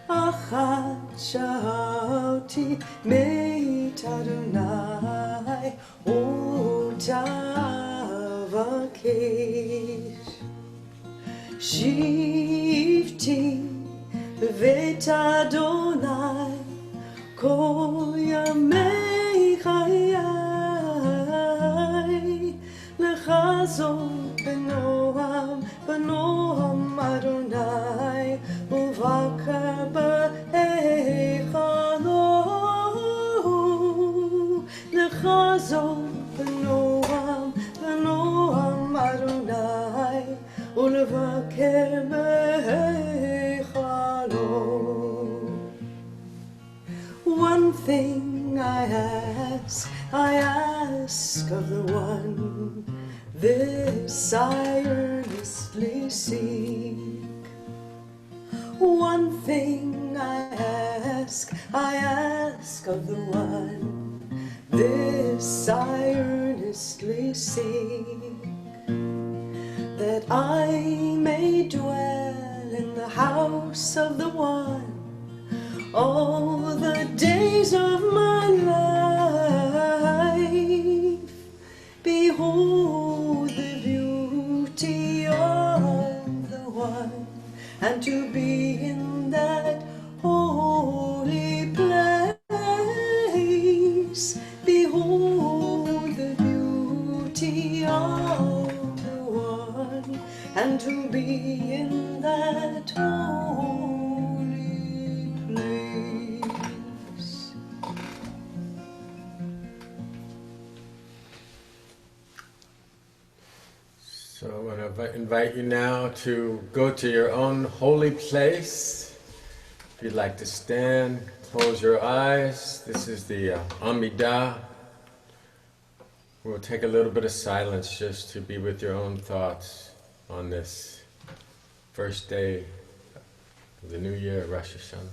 Achat she'oti mein Adonai utavakish. Shivti b'vet Adonai Kol yamei chayai lechazon b'noam Adonai uvakar b'eichalo lechazon b'noam Adonai ulevaker b'eichalo. One thing I ask of the one, this I earnestly seek. One thing I ask of the one, this I earnestly seek, that I may dwell in the house of the one all the days of my life. Behold the beauty of the one, and to be in that holy place. Behold the beauty of the one, and to be in that holy place. So I want to invite you now to go to your own holy place. If you'd like to stand, close your eyes. This is the Amidah. We'll take a little bit of silence just to be with your own thoughts on this first day of the new year, Rosh Hashanah.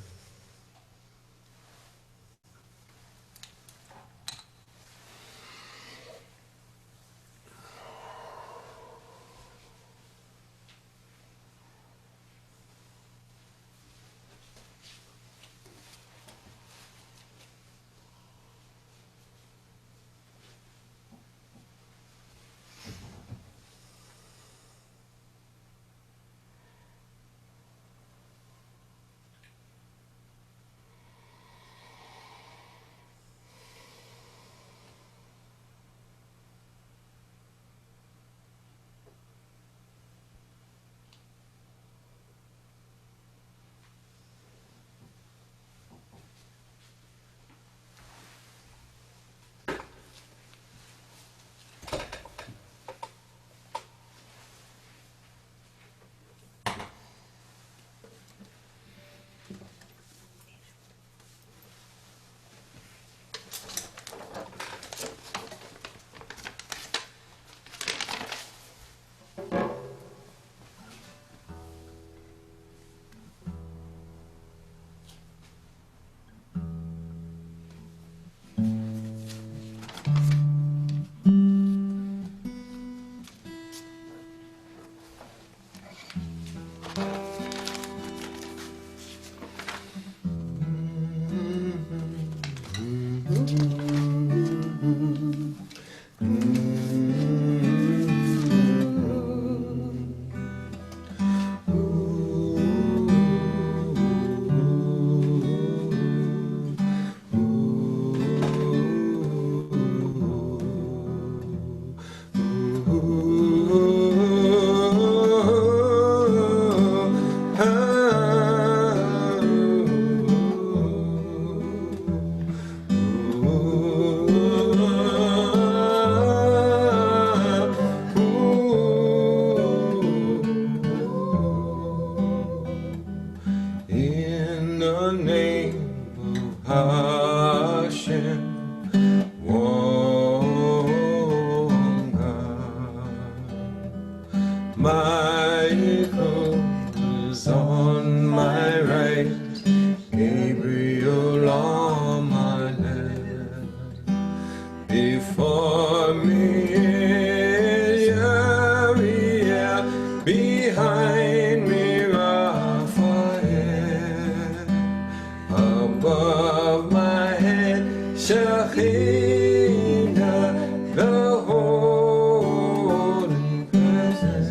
Michael is on my right, Gabriel on my left. Before me, Uriah, behind me, Raphael. Above my head, Shekhinah, the holy presence.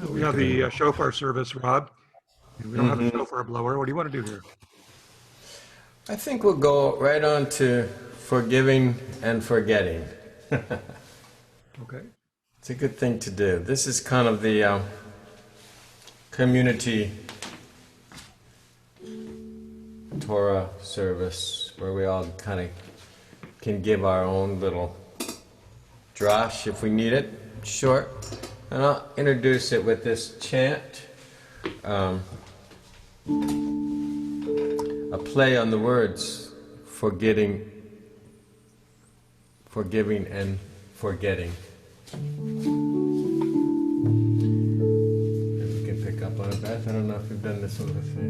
We have the shofar service, Rob. We don't have a shofar blower. What do you want to do here? I think we'll go right on to forgiving and forgetting. Okay. It's a good thing to do. This is kind of the community Torah service where we all kind of can give our own little drash if we need it, short. And I'll introduce it with this chant, a play on the words, forgiving and forgetting. If we can pick up on it, Beth. I don't know if we've done this one before.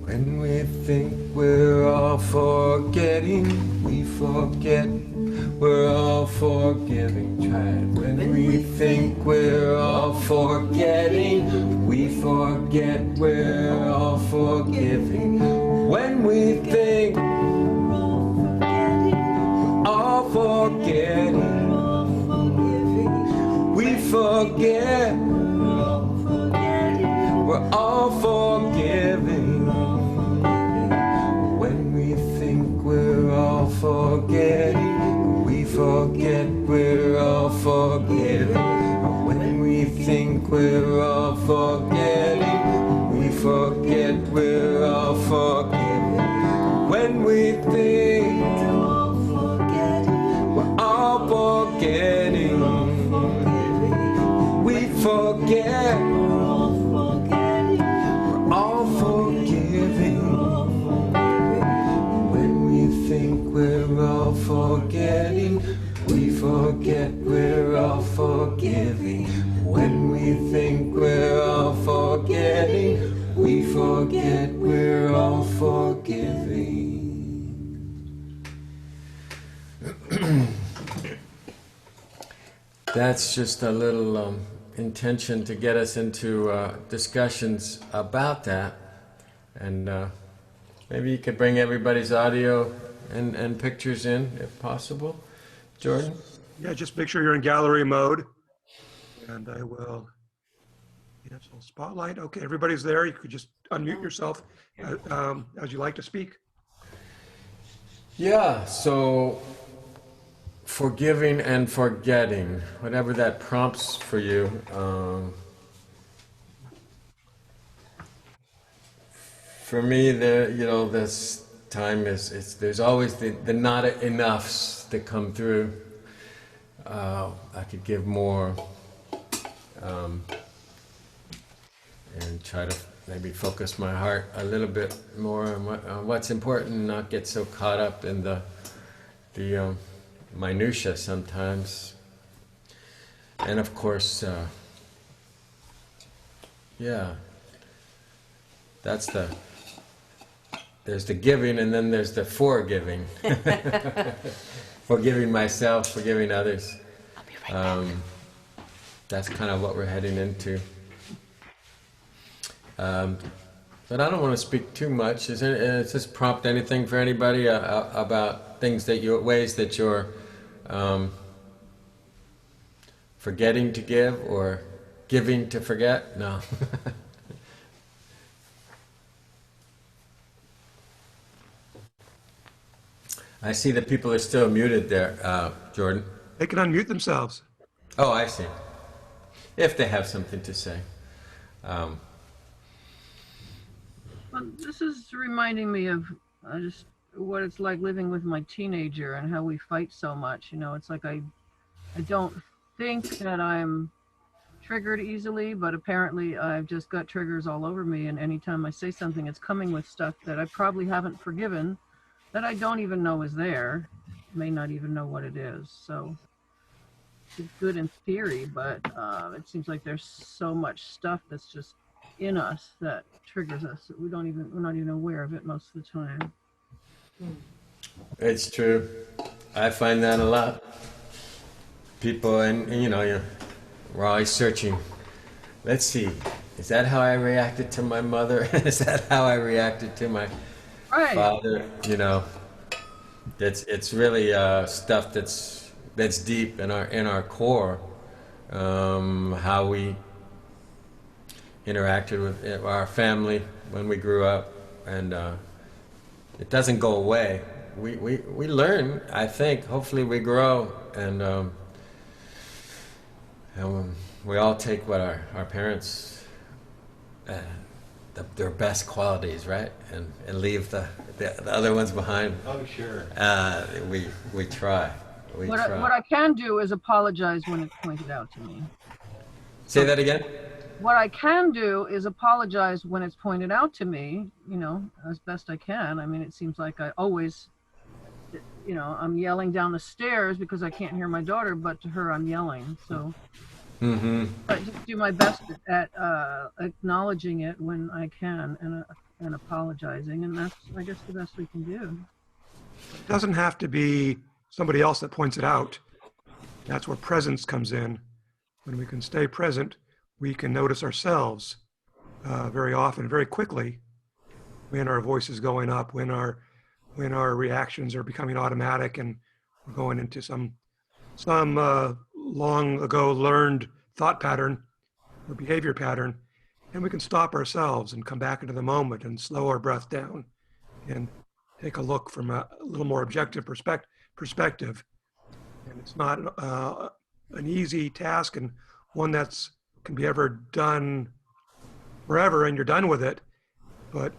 When we think we're all forgetting, we forget. We're all forgiving, try it. When we think we're all forgetting, we forget we're all forgiving. When we think all forgetting, we forget we're all forgiving. When we think we're all forgetting, we forget we're all forgiving. When we think we're all forgetting, we forget we're all forgiving. When we think we're all forgetting, we forget we're all forgiving. When we think we're all forgetting, we forget we're all forgiving. When we think we're all forgetting, we forget we're all forgiving. That's just a little intention to get us into discussions about that. And maybe you could bring everybody's audio and pictures in, if possible. Jordan? Yeah, just make sure you're in gallery mode. And I will, yes, I'll spotlight. Okay, everybody's there. You could just unmute yourself as you like to speak. Yeah, so forgiving and forgetting, whatever that prompts for you. For me, this time there's always the not enoughs that come through. I could give more and try to maybe focus my heart a little bit more on what's important and not get so caught up in the minutia sometimes. And of course, That's there's the giving, and then there's the forgiving. Forgiving myself, forgiving others. I'll be right back. That's kind of what we're heading into. But I don't want to speak too much. Does this prompt anything for anybody about ways that you're forgetting to give or giving to forget? No. I see that people are still muted there, Jordan. They can unmute themselves. Oh, I see. If they have something to say. Well, this is reminding me of just what it's like living with my teenager and how we fight so much. You know, it's like I don't think that I'm triggered easily, but apparently I've just got triggers all over me. And anytime I say something, it's coming with stuff that I probably haven't forgiven, that I don't even know is there, may not even know what it is. So it's good in theory, but it seems like there's so much stuff that's just in us that triggers us that we're not even aware of it most of the time. It's true. I find that a lot. People, and you know, we're always searching. Let's see, is that how I reacted to my mother? Is that how I reacted to my father? You know, it's really stuff that's deep in our core. How we interacted with our family when we grew up, and it doesn't go away. We learn, I think. Hopefully we grow, and we all take what our parents, their best qualities, right, and leave the other ones behind. Oh, sure. We try. What I can do is apologize when it's pointed out to me. Say that again? What I can do is apologize when it's pointed out to me, you know, as best I can. I mean, it seems like I always, you know, I'm yelling down the stairs because I can't hear my daughter, but to her I'm yelling. So I just do my best at acknowledging it when I can and apologizing, and that's, I guess, the best we can do. It doesn't have to be somebody else that points it out. That's where presence comes in. When we can stay present, we can notice ourselves very often, very quickly, when our voice is going up, when our reactions are becoming automatic, and we're going into some long ago learned thought pattern or behavior pattern, and we can stop ourselves and come back into the moment and slow our breath down and take a look from a little more objective perspective. And it's not an easy task, and one that's can be ever done forever and you're done with it. But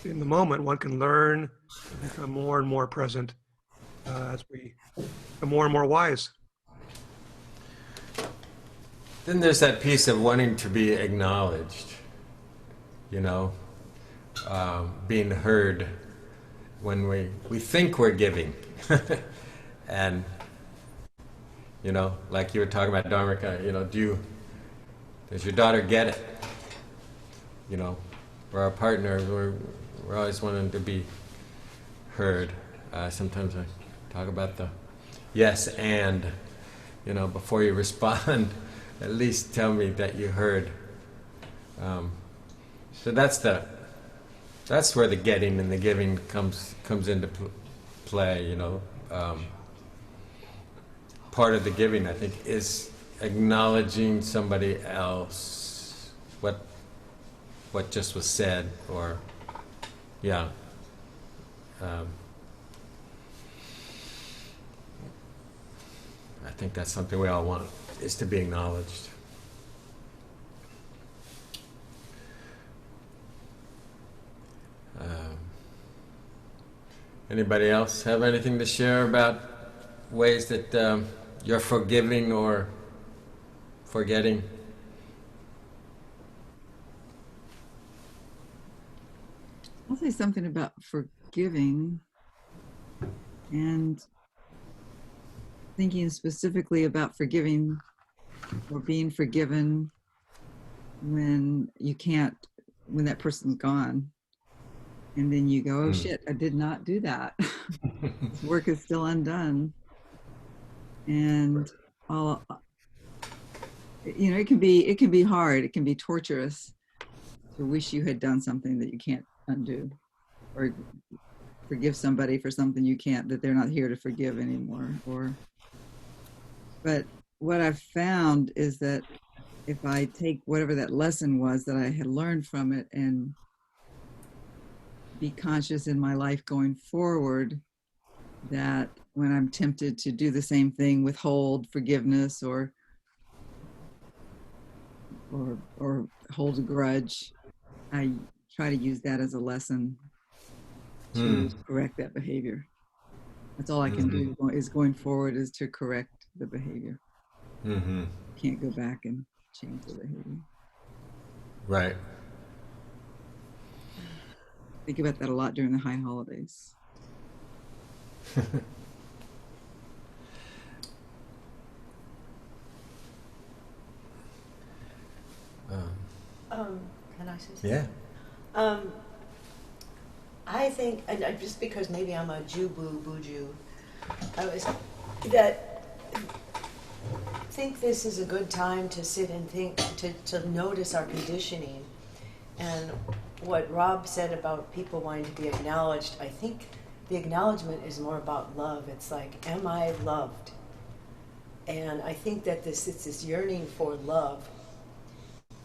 in the moment, one can learn to become more and more present as we become more and more wise. Then there's that piece of wanting to be acknowledged, you know, being heard when we think we're giving. And, you know, like you were talking about, Dharmika, you know, does your daughter get it? You know, for our partner, we're always wanting to be heard. Sometimes I talk about the yes and, you know, before you respond, at least tell me that you heard. So that's where the getting and the giving comes into play, you know. Part of the giving, I think, is acknowledging somebody else, what just was said, or yeah. I think that's something we all want, is to be acknowledged. Anybody else have anything to share about ways that you're forgiving or forgetting? I'll say something about forgiving and thinking specifically about forgiving or being forgiven when you can't when that person's gone. And then you go, oh shit, I did not do that. This work is still undone. And you know, it can be hard. It can be torturous to wish you had done something that you can't undo, or forgive somebody for something that they're not here to forgive anymore. But what I've found is that if I take whatever that lesson was that I had learned from it and be conscious in my life going forward, that when I'm tempted to do the same thing, withhold forgiveness or hold a grudge, I try to use that as a lesson to correct that behavior. That's all I can do is going forward is to correct the behavior. Can't go back and change the behavior. Right. Think about that a lot during the high holidays. Can I say something? Yeah. I think, and just because maybe I'm a Jew-boo-boo-Jew, think this is a good time to sit and think, to notice our conditioning. And what Rob said about people wanting to be acknowledged, I think the acknowledgement is more about love. It's like, am I loved? And I think that it's this yearning for love,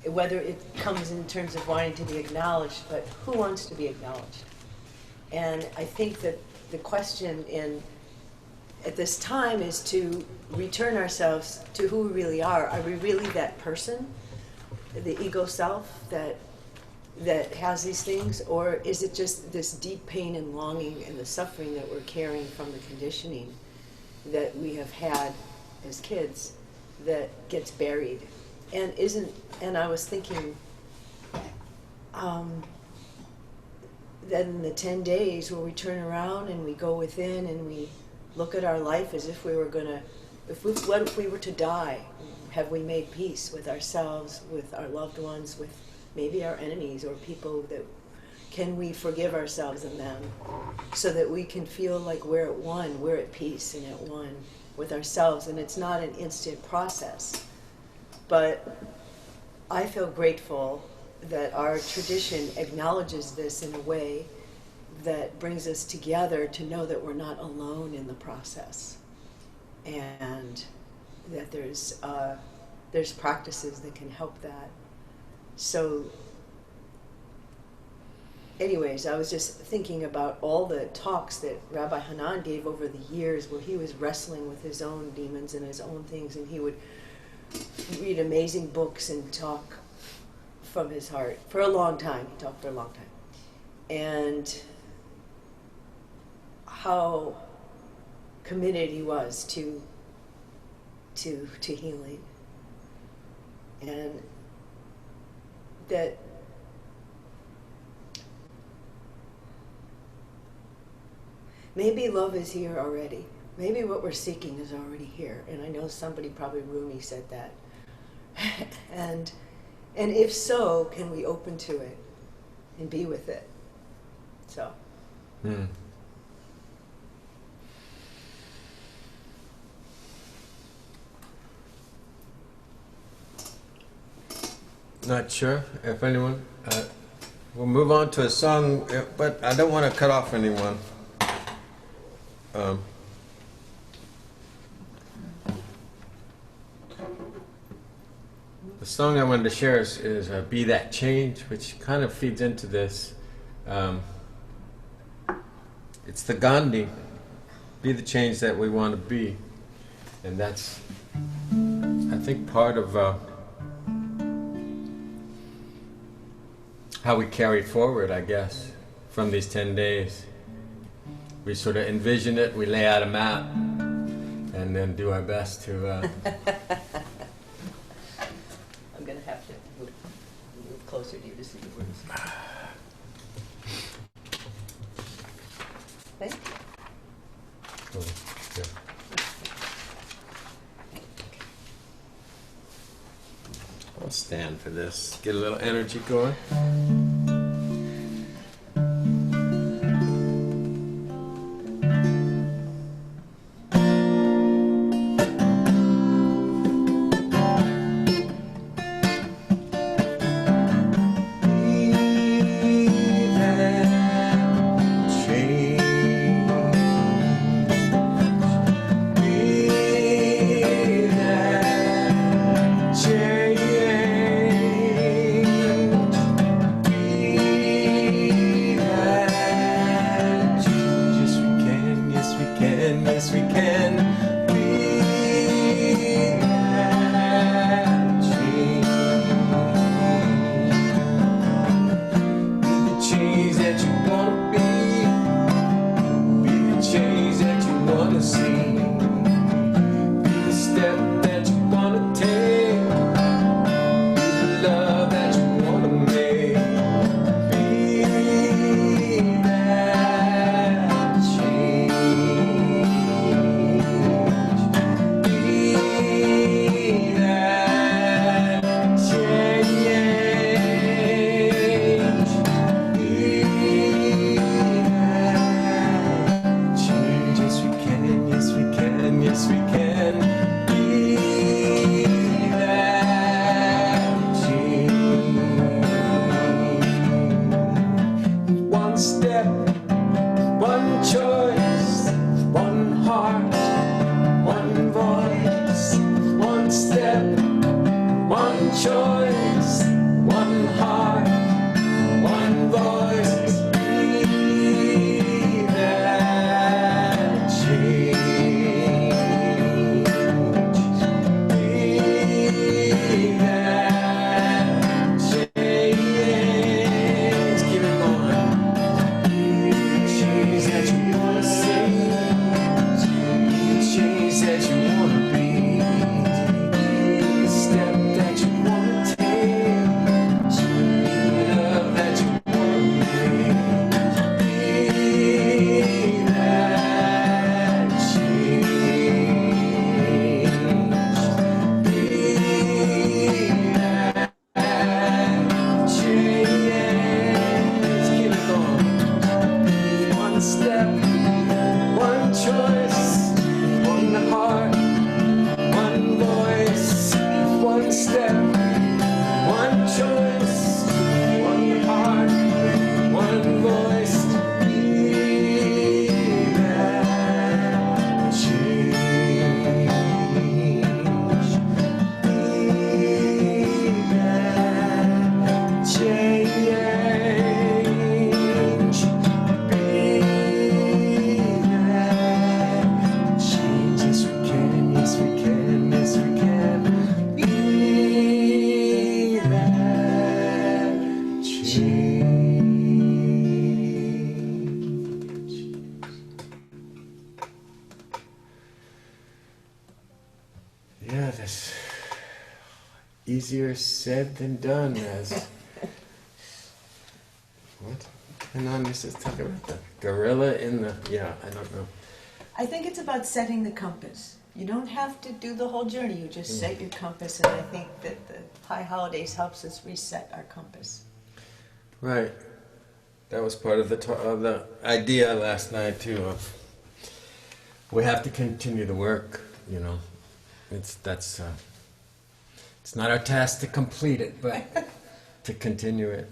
whether it comes in terms of wanting to be acknowledged, but who wants to be acknowledged? And I think that the question at this time is to return ourselves to who we really are. Are we really that person, the ego self that has these things, or is it just this deep pain and longing and the suffering that we're carrying from the conditioning that we have had as kids that gets buried? And I was thinking that in the 10 days where we turn around and we go within and we look at our life as if we were gonna, what if we were to die? Have we made peace with ourselves, with our loved ones, with maybe our enemies or people that, can we forgive ourselves and them so that we can feel like we're at one, we're at peace and at one with ourselves? And it's not an instant process. But I feel grateful that our tradition acknowledges this in a way that brings us together to know that we're not alone in the process, and that there's practices that can help that. So anyways, I was just thinking about all the talks that Rabbi Hanan gave over the years where he was wrestling with his own demons and his own things, and he would read amazing books and talk from his heart for a long time. He talked for a long time. And how committed he was to healing. And that maybe love is here already. Maybe what we're seeking is already here. And I know somebody, probably Rumi, said that. And if so, can we open to it and be with it? So. Not sure if anyone. We'll move on to a song, but I don't want to cut off anyone. The song I wanted to share is Be That Change, which kind of feeds into this. It's the Gandhi, be the change that we want to be. And that's, I think, part of how we carry forward, I guess, from these 10 days. We sort of envision it, we lay out a map, and then do our best to... I'm going to have to move closer to you to see the words. Thank you. Oh, yeah. I'll stand for this. Get a little energy going. easier said than done, as what? And on this is talking about the gorilla in the, yeah, I don't know. I think it's about setting the compass. You don't have to do the whole journey, you just set your compass, and I think that the High Holidays helps us reset our compass. Right. That was part of the idea last night too. Of we have to continue the work. You know, it's not our task to complete it, but to continue it.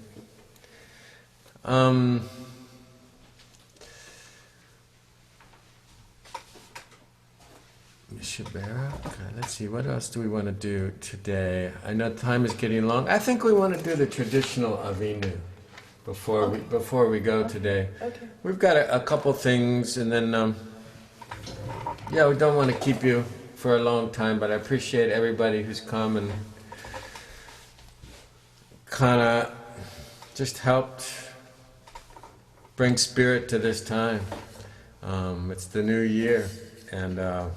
Shabara? Okay, let's see, what else do we want to do today? I know time is getting long. I think we want to do the traditional Avinu before we go today. Okay. We've got a couple things, and then, yeah, we don't want to keep you for a long time, but I appreciate everybody who's come and kind of just helped bring spirit to this time. It's the new year, and I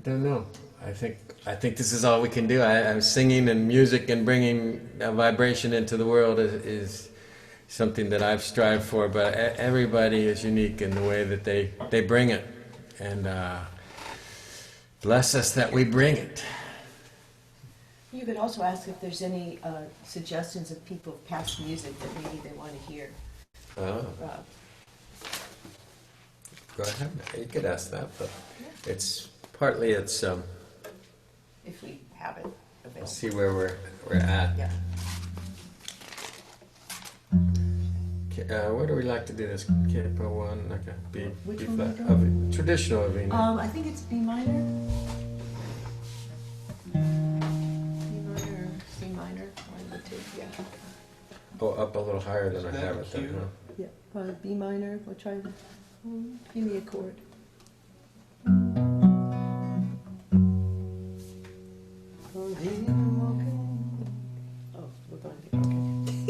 don't know. I think this is all we can do. I'm singing and music and bringing a vibration into the world is something that I've strived for. But everybody is unique in the way that they bring it, and bless us that we bring it. You could also ask if there's any suggestions of people of past music that maybe they want to hear. Oh. Go ahead. You could ask that, but it's partly it's. If we have it available. See where we're at. Yeah. Where do we like to do this? Capo one, like a B Which flat, one traditional Avinu. I think it's B minor. B minor or C minor, one of the two. Yeah. Oh, up a little higher than I have it then, huh? Yeah. B minor. We'll try to give me a chord. Oh, we're going to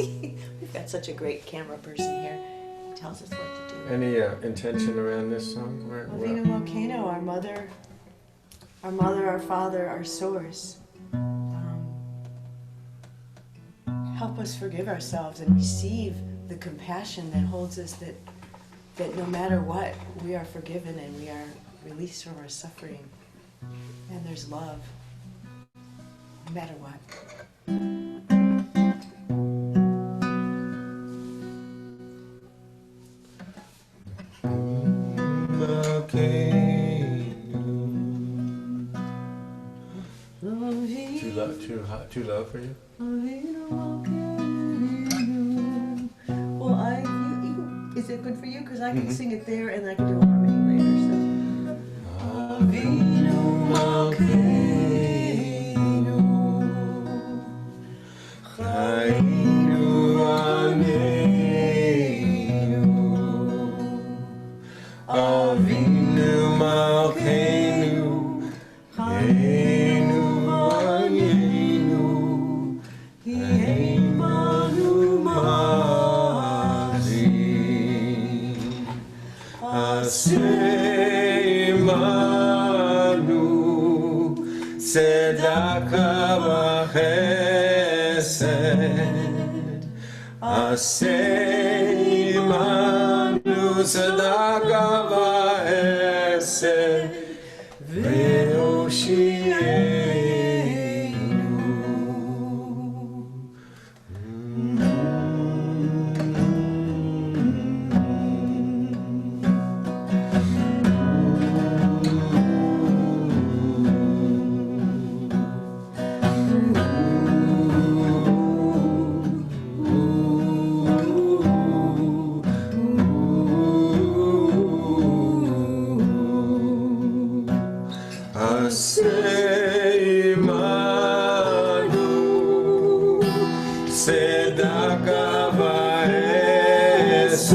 okay. We've got such a great camera person here. He tells us what to do. Any intention around this song? Avinu Volcano, our mother, our father, our source. Help us forgive ourselves and receive the compassion that holds us, that no matter what, we are forgiven and we are released from our suffering. And there's love, no matter what. Too low for you? Well, is it good for you? Because I can sing it there and I can do a harmony later. So. Avinu Malkeinu, Chayinu Aneinu, Avinu Malkeinu, Chayinu Aneinu, Yeimanu Mazin, Aseimanu, Tzedaka v'chesed, Aseimanu, Tzedaka v'chesed, Ve'oshienu. Aseimanu, Tzedaka v'chesed,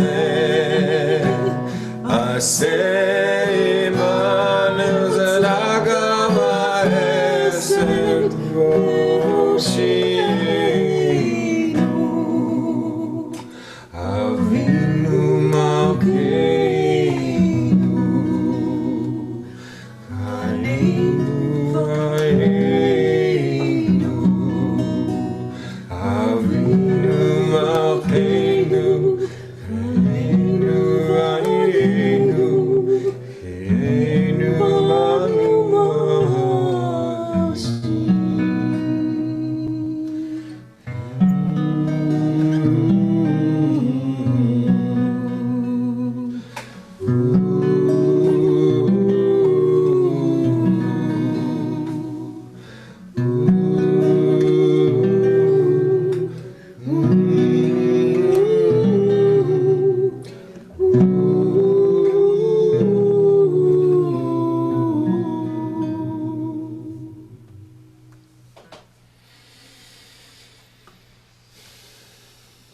Aseimanu, Tzedaka v'chesed, V'oshienu, Avinu Malkeinu, Chayinu V'ayenu.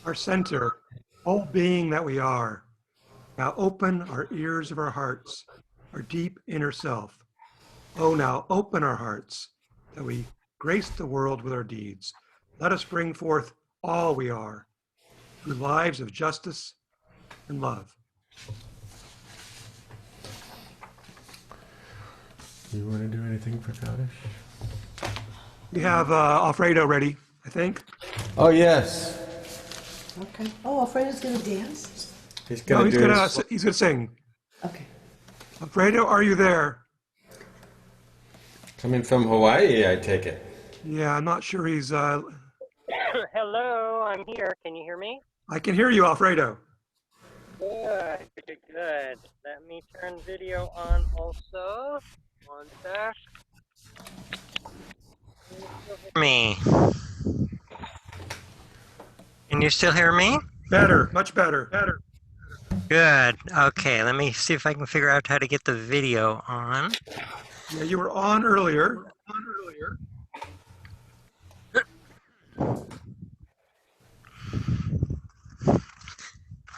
our center, whole being that we are. Now open our ears of our hearts, our deep inner self. Oh, now open our hearts, that we grace the world with our deeds. Let us bring forth all we are, through lives of justice and love. You want to do anything for Kaddish? We have Alfredo ready, I think. Oh, yes. Okay. Oh, Alfredo's gonna dance? He's No, going he's to do gonna his... he's gonna sing. Okay. Alfredo, are you there? Coming from Hawaii, I take it. Yeah, I'm not sure he's. Hello, I'm here. Can you hear me? I can hear you, Alfredo. Good, good. Let me turn video on also. One sec. Me. Can you still hear me? Better, much better. Better. Good. Okay, let me see if I can figure out how to get the video on. Yeah, you were on earlier.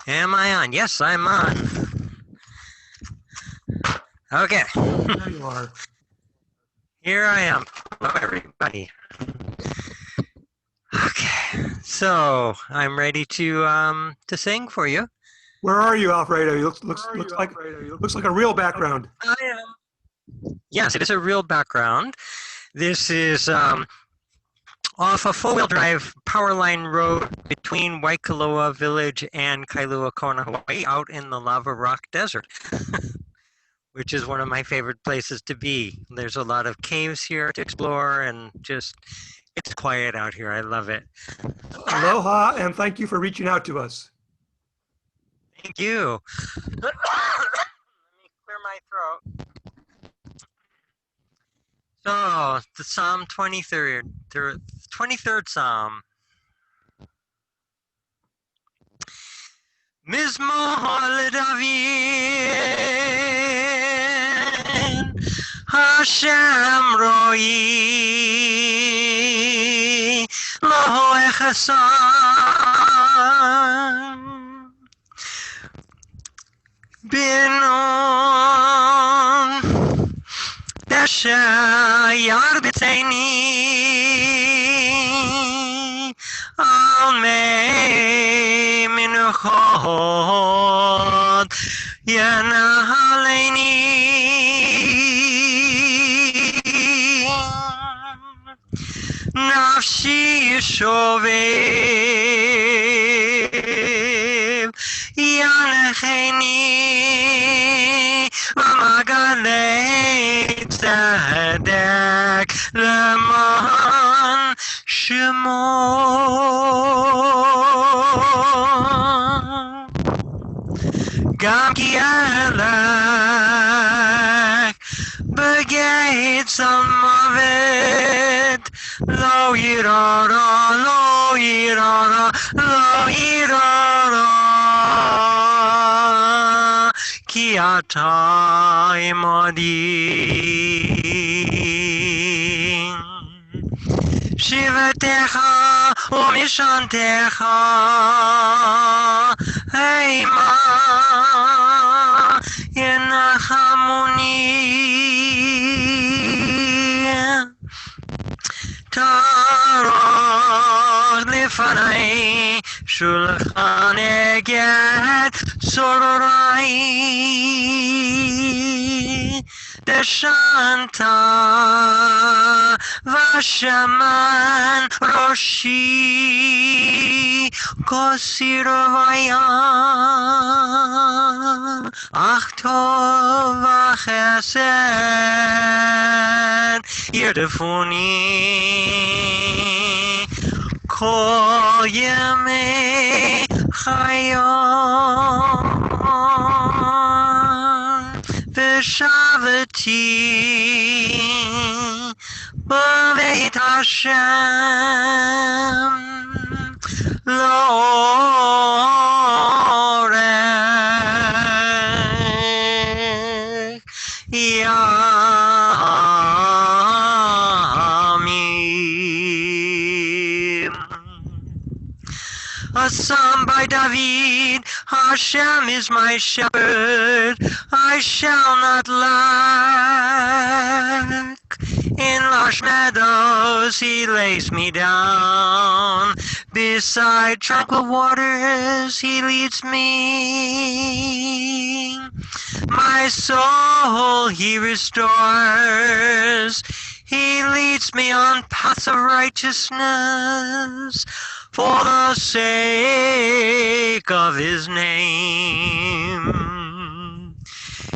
Am I on? Yes, I'm on. Okay. There you are. Here I am. Hello, everybody. Okay, so I'm ready to sing for you. Where are you, Alfredo? You looks like a real background. I am. Yes, it is a real background. This is off a four-wheel drive power line road between Waikoloa Village and Kailua Kona, Hawaii, out in the Lava Rock Desert, which is one of my favorite places to be. There's a lot of caves here to explore, and just, it's quiet out here. I love it. Aloha, and thank you for reaching out to us. Thank you. Let me clear my throat. So, the Psalm 23rd Psalm. Mizmor LeDavid, Hashem Roi, Lo Echasam, Binon, Dasha Yarbiteni, Almei Minuchot, Yanahaleni, Nafshi Shovev, Yanecheni, V'magalei Tzedek, Leman Shemo. Gam ki elek begates amavet, lo yirara, lo yirara, lo yirara, ki ata imadi. Shivatecha umishantecha heima yenachamuni tarot lifanai shulchan eget sororai deshanta vashaman roshi kosirovaya ach tov v'chesed yerdefuni kol yemei chayom v'shavati b'veit Hashem l'orech yamim. A psalm by David, Hashem is my shepherd, I shall not lack. In lush meadows he lays me down, beside tranquil waters he leads me. My soul he restores, he leads me on paths of righteousness, for the sake of his name.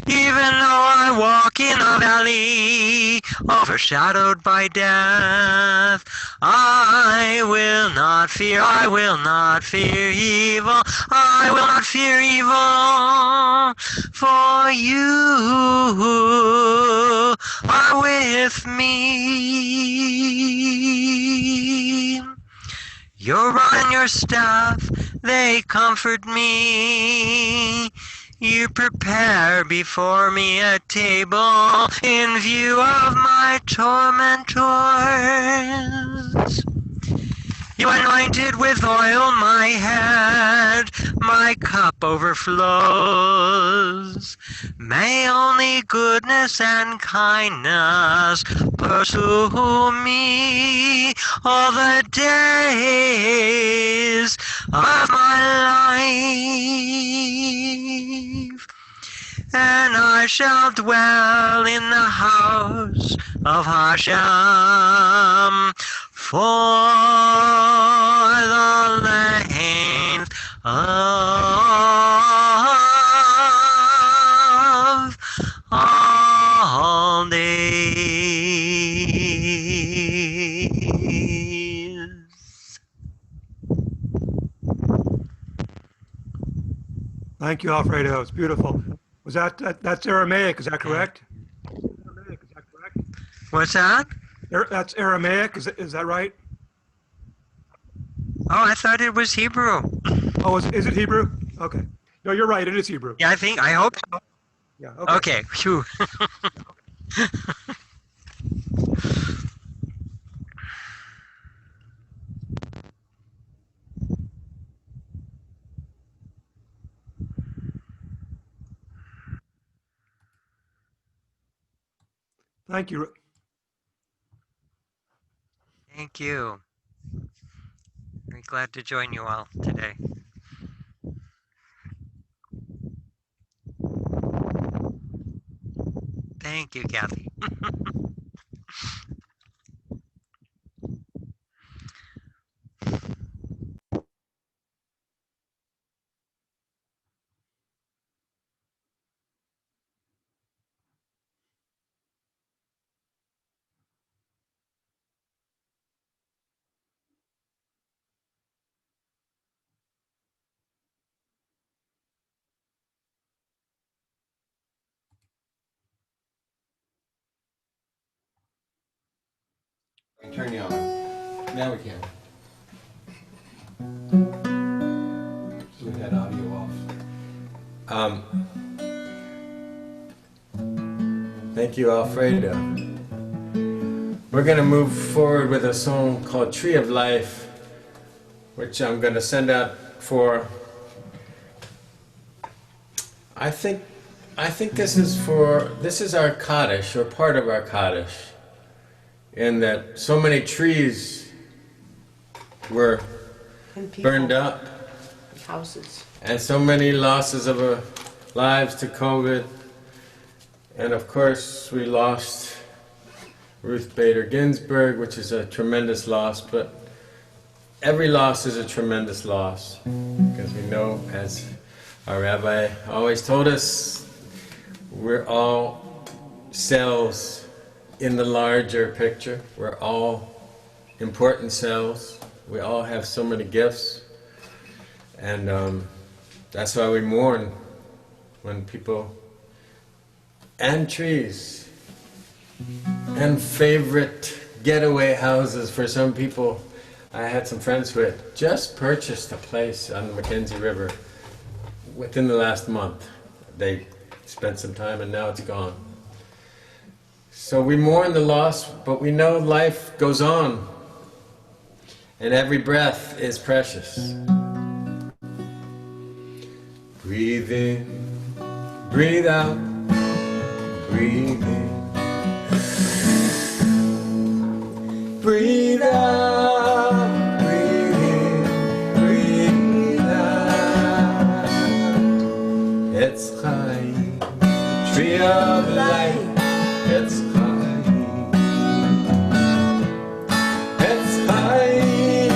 Even though I walk in a valley overshadowed by death, I will not fear, I will not fear evil, I will not fear evil, for you are with me. Your rod and your staff, they comfort me. You prepare before me a table in view of my tormentors. You anointed with oil my head, my cup overflows. May only goodness and kindness pursue me all the days of my life. And I shall dwell in the house of Hashem for the length of all days. Thank you, Alfredo. It's beautiful. Was that's Aramaic? Is that correct? What's that? That's Aramaic. Is that right? Oh, I thought it was Hebrew. Oh, is it Hebrew? Okay. No, you're right. It is Hebrew. Yeah, I hope so. Yeah. Okay. Phew. Thank you. Thank you. Very glad to join you all today. Thank you, Kathy. Turn you on. Now we can. So we had audio off. Thank you, Alfredo. We're going to move forward with a song called Tree of Life, which I'm going to send out for, I think this is our Kaddish, or part of our Kaddish, in that so many trees were burned up, Houses. and so many losses of lives to COVID. And of course, we lost Ruth Bader Ginsburg, which is a tremendous loss, but every loss is a tremendous loss, because we know, as our rabbi always told us, we're all cells in the larger picture. We're all important cells. We all have so many gifts, and that's why we mourn when people and trees and favorite getaway houses for some people. I had some friends who had just purchased a place on the Mackenzie River within the last month. They spent some time and now it's gone. So we mourn the loss, but we know life goes on, and every breath is precious. Breathe in, breathe out, breathe in. Breathe out, breathe in, breathe out. Etz Chaim, tree of life, Etz Chaim. Etz Chaim,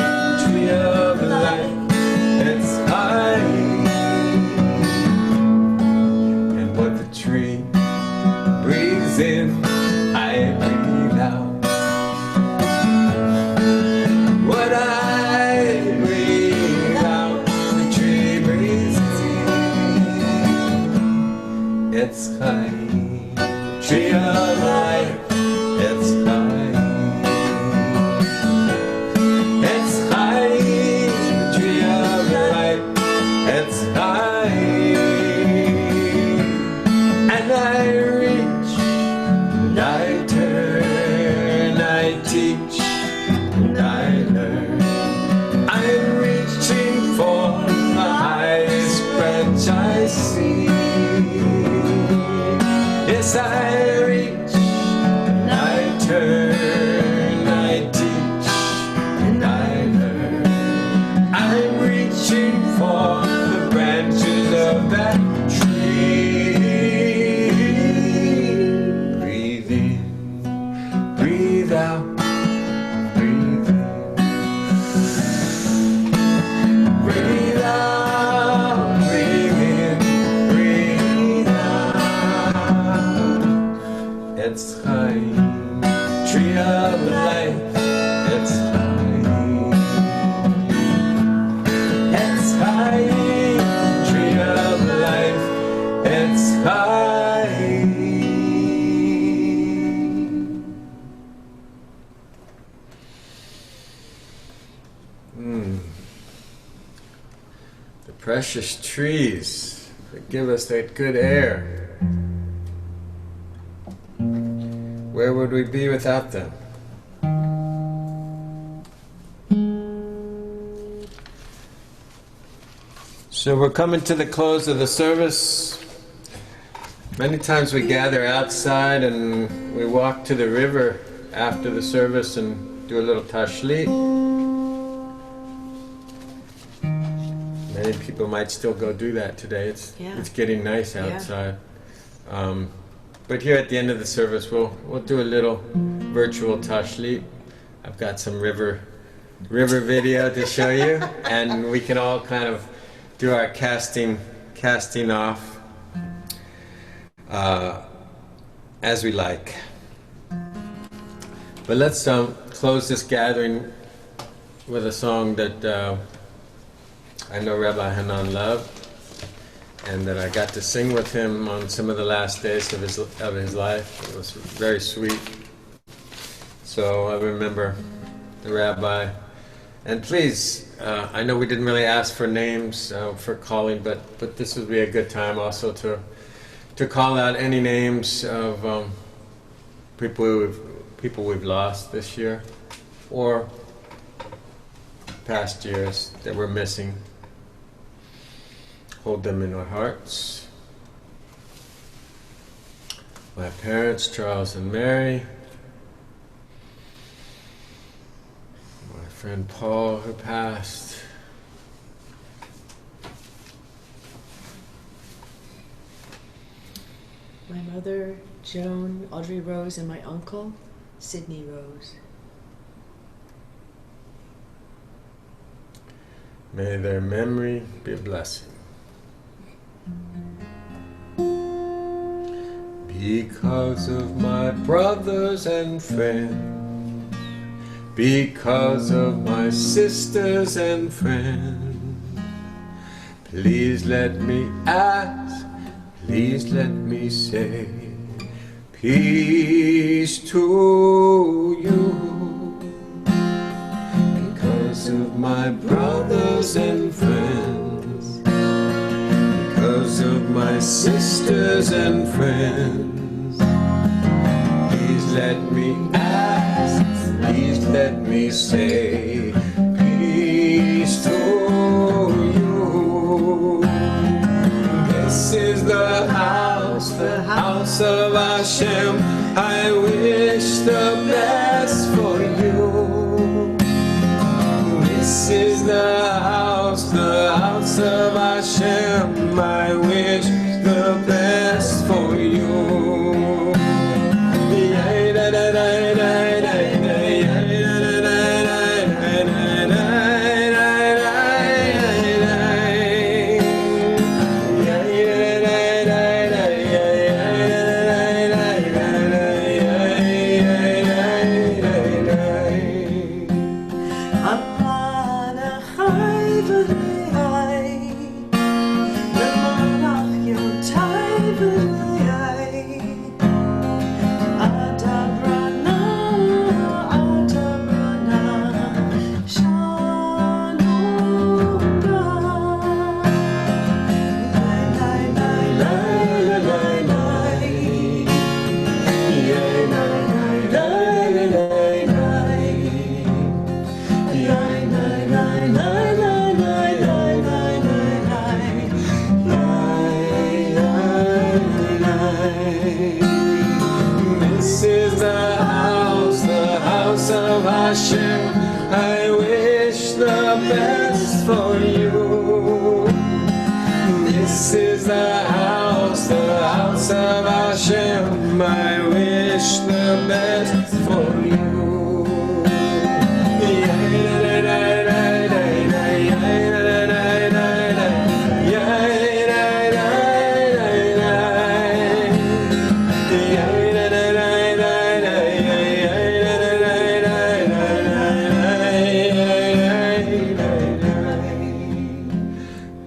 tree of life, Etz Chaim. And what the tree breathes in, I breathe out. What I breathe out, the tree breathes in. Etz Chaim, tree of life, Etz Chaim. Etz Chaim, tree of life, Etz Chaim. And I reach, and I turn, I teach, and I learn. I'm reaching for the highest branch I see. Yes, I reach, and I turn, I teach, and I learn. I'm reaching for the branches of that tree. Breathe in, breathe out. Breathe in, breathe out, breathe in, breathe out. Etz Chaim, tree of life, Etz Chaim. Etz Chaim, tree of life, Etz Chaim. The precious trees that give us that good air. Where would we be without them? So we're coming to the close of the service. Many times we gather outside and we walk to the river after the service and do a little tashlit. Many people might still go do that today. It's getting nice outside. But here at the end of the service, we'll do a little virtual tashlit. I've got some river video to show you, and we can all kind of do our casting off as we like. But let's close this gathering with a song that I know Rabbi Hanan loved, and that I got to sing with him on some of the last days of his life. It was very sweet. So I remember the rabbi. And please, I know we didn't really ask for names for calling, but this would be a good time also to call out any names of people we've lost this year, or past years that we're missing. Hold them in our hearts. My parents, Charles and Mary. My friend Paul, who passed. My mother, Joan, Audrey Rose, and my uncle, Sidney Rose. May their memory be a blessing. Because of my brothers and friends, because of my sisters and friends, please let me ask, please let me say, peace to you. Because of my brothers and friends, because of my sisters and friends, please let me ask, please let me say, peace to you. house of Hashem. I wish the best for you. This is the house of Hashem. I wish the best for you. This is the house of Hashem. I wish the best for you. This is the house of Hashem. I wish the best for you.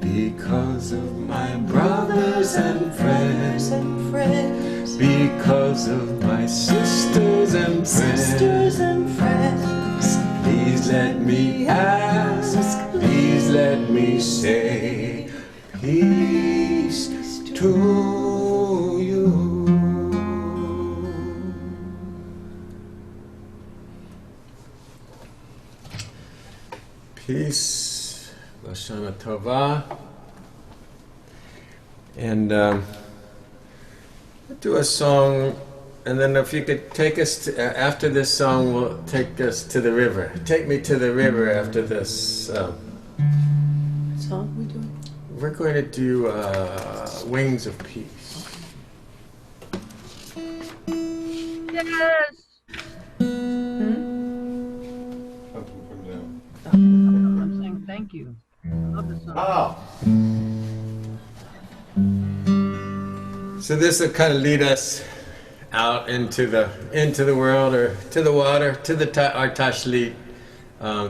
Because of my brothers and friends, because of my sisters and friends, please let me ask, please let me say, peace to you. Peace, Hashanah Tova. And do a song, and then if you could take us to, after this song, we'll take us to the river. Take me to the river after this. What song we doing? We're going to do Wings of Peace. Yes. Something from them. I'm saying thank you. Love the song. Oh. So this will kind of lead us out into the world, or to the water, to the our tashlit,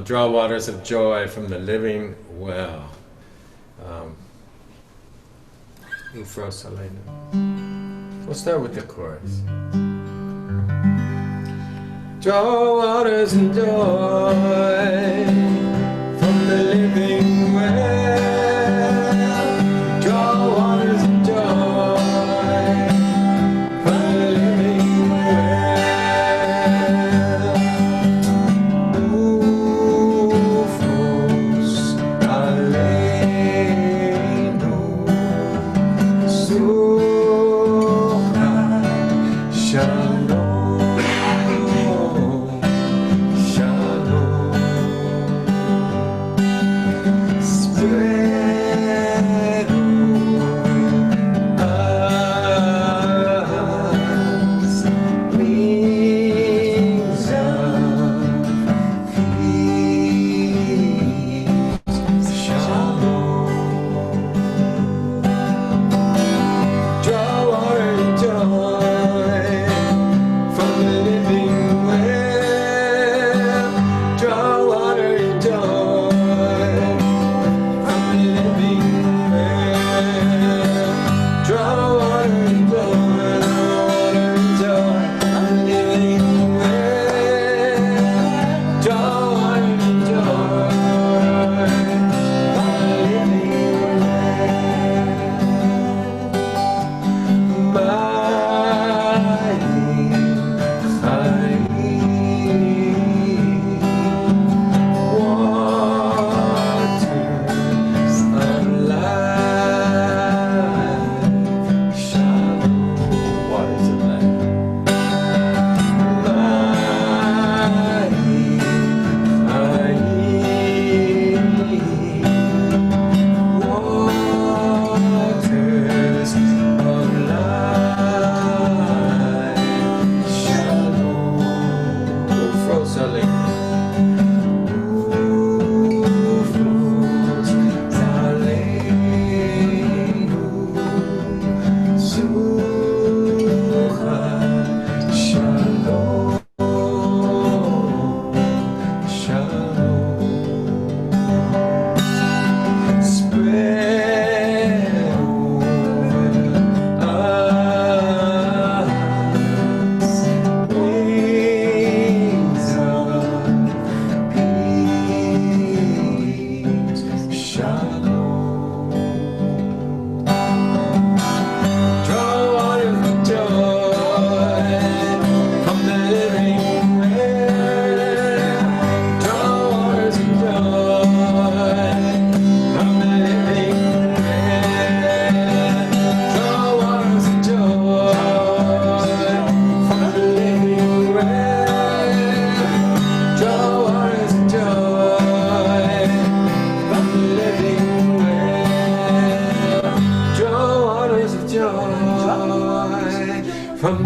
draw waters of joy from the living well. Ufros Aleinu. We'll start with the chorus. Draw waters of joy from the living well. Draw waters of joy. Shalom, shalom.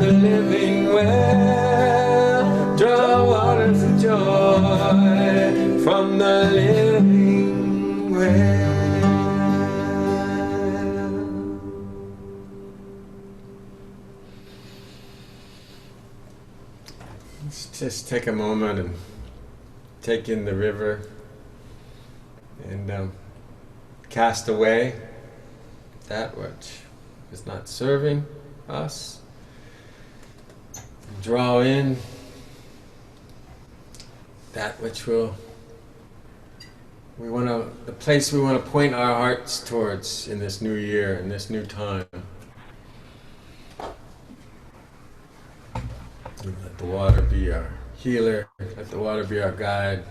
the living well. Draw waters of joy from the living well. Let's just take a moment and take in the river and cast away that which is not serving us. Draw in that which the place we want to point our hearts towards in this new year, in this new time. And let the water be our healer, let the water be our guide.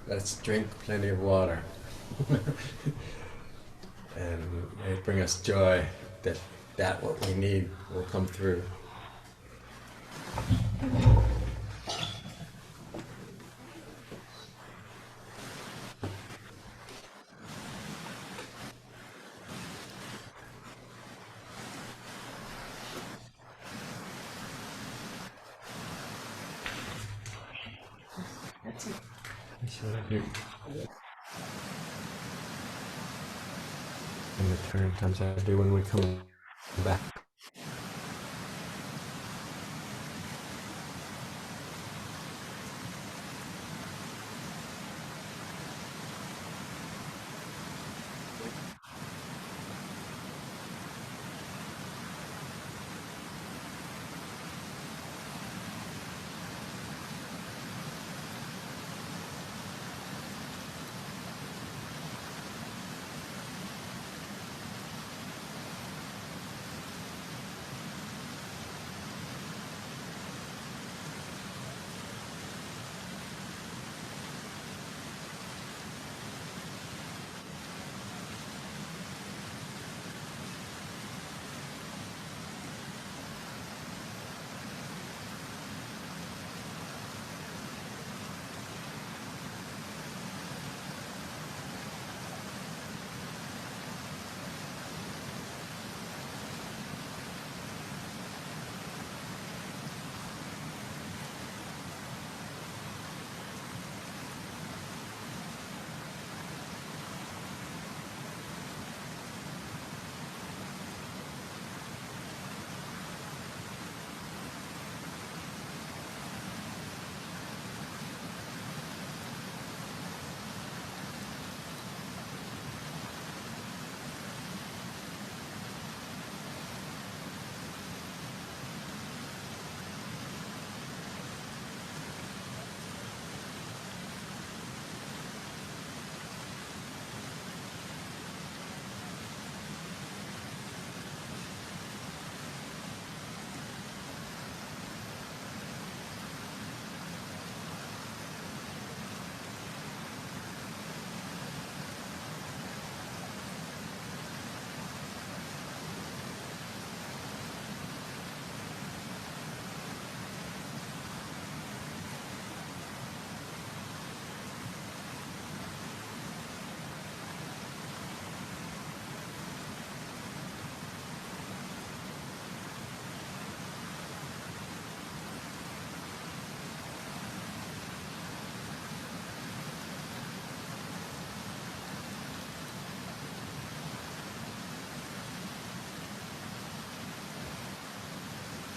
Let's drink plenty of water. And may it bring us joy that what we need will come through. That's it. And the turn times I do when we come back.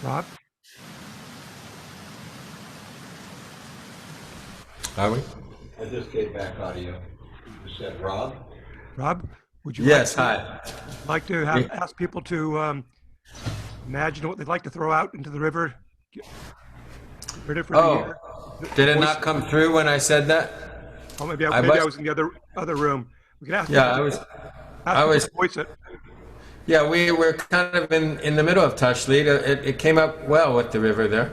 Rob? Are we? I just gave back audio. You said Rob? Rob, would you Yes, like to hi. ask people to imagine what they'd like to throw out into the river? Get ready for the year. Did it not come through when I said that? Oh, maybe I was in the other room. We could ask Yeah, people I was. to voice it. Yeah, we were kind of in the middle of Tashlit. It came up well with the river there.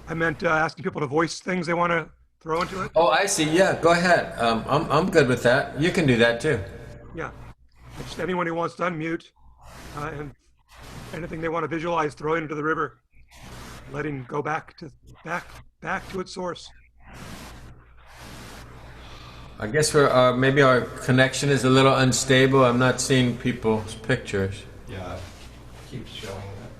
I meant asking people to voice things they want to throw into it. Oh, I see. Yeah, go ahead. I'm good with that. You can do that too. Yeah, just anyone who wants to unmute and anything they want to visualize, throw it into the river, letting go back to its source. I guess maybe our connection is a little unstable. I'm not seeing people's pictures. Yeah, it keeps showing that.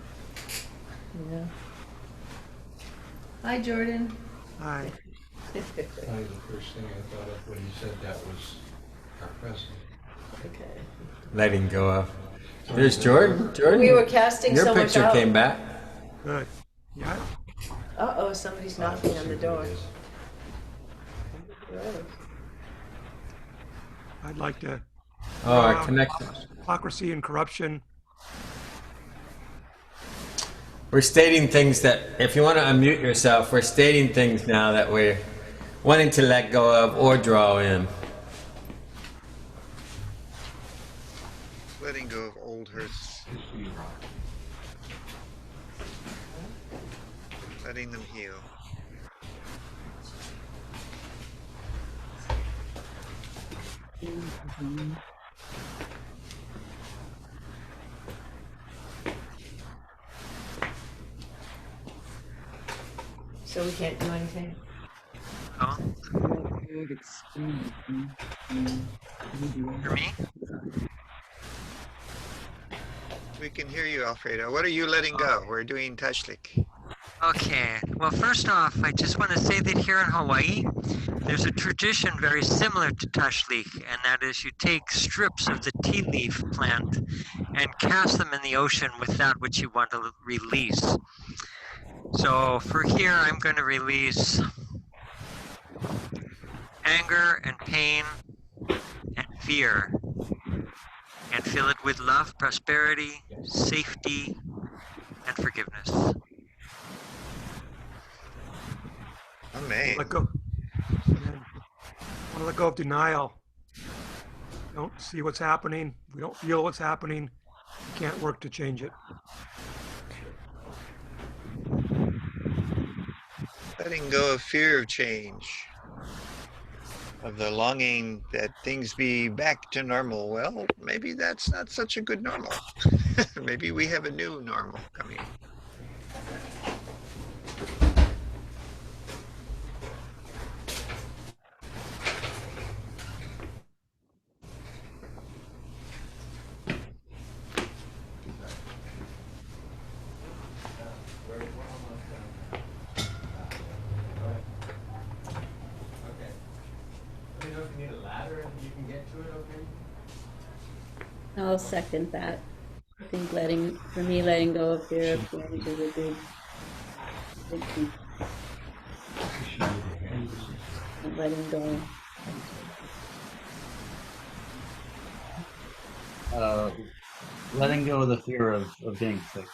Hi, Jordan. Hi. Probably the first thing I thought of when you said that was our president. Okay. Letting go of. There's Jordan. Jordan. We were casting Your so much picture out. came back. Good. Yeah. Uh-oh, somebody's knocking on the door. I'd like to. Oh, our connection. Hypocrisy and corruption. We're stating things that, if you want to unmute yourself, we're stating things now that we're wanting to let go of or draw in. Letting go of old hurts. Letting them heal. So we can't do anything? Oh, for me? We can hear you, Alfredo. What are you letting go? We're doing Tashlik. Okay, well, first off, I just want to say that here in Hawaii, there's a tradition very similar to Tashlik, and that is you take strips of the tea leaf plant and cast them in the ocean with that which you want to release. So for here, I'm going to release anger and pain and fear, and fill it with love, prosperity, safety, and forgiveness. Amen. Let go. I want to let go of denial. We don't see what's happening. We don't feel what's happening. We can't work to change it. Letting go of fear of change. Of the longing that things be back to normal. Well, maybe that's not such a good normal. Maybe we have a new normal coming. I'll second that. I think for me, letting go of fear of change is a big thing. Letting go. Letting go of the fear of being sick.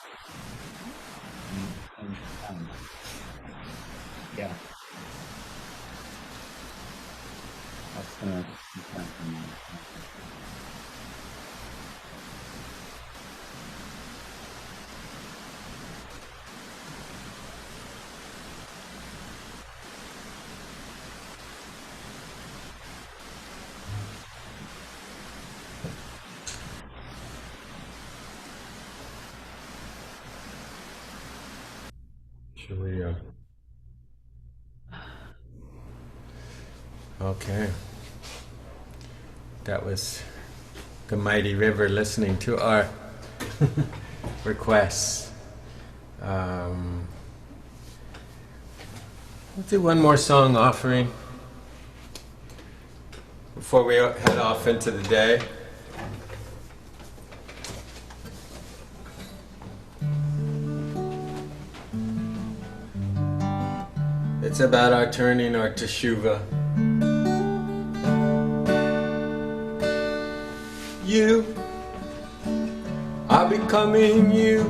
Yeah. That's gonna be fun for me. Should we, okay. That was the mighty river listening to our requests. Let's do one more song offering before we head off into the day. It's about our turning our teshuvah. You are becoming you,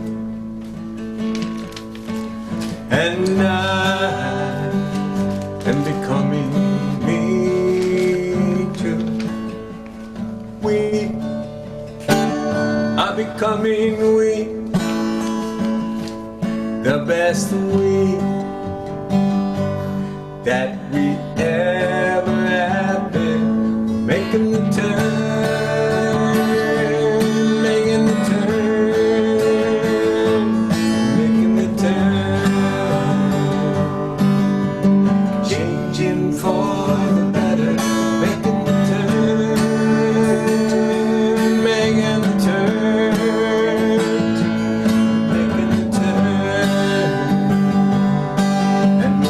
and I am becoming me too. We are becoming we, the best we that we ever have been. Making the turn, making the turn, making the turn, changing for the better, making the turn, making the turn, making the turn, and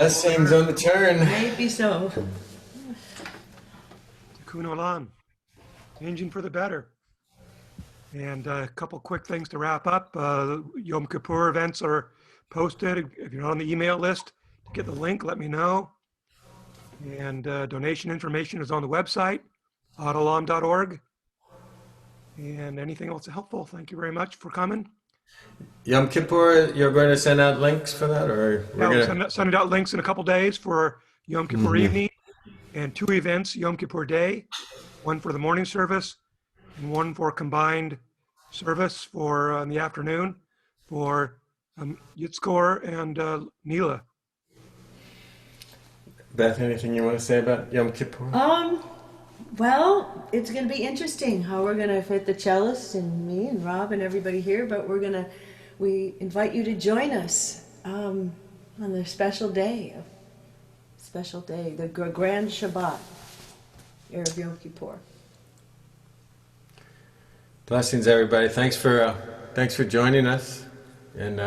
Blessings on the turn. Maybe so. Tikkun Olam, changing for the better. And a couple quick things to wrap up. Yom Kippur events are posted. If you're on the email list, to get the link, let me know. And donation information is on the website, autolam.org. And anything else helpful? Thank you very much for coming. Yom Kippur, you're going to send out links for that, or Yeah, we're we're gonna? sending out links in a couple days for Yom Kippur Mhm. evening, and 2 events Yom Kippur day, one for the morning service and one for combined service for in the afternoon for Yitzkor and Neela. Beth, anything you want to say about Yom Kippur? Well, it's going to be interesting how we're going to fit the cellist and me and Rob and everybody here, but we invite you to join us on the special day, the Grand Shabbat, Erev Yom Kippur. Blessings, everybody. Thanks for joining us, and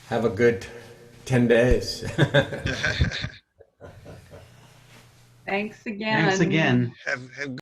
have a good 10 days. Thanks again. Thanks again. Have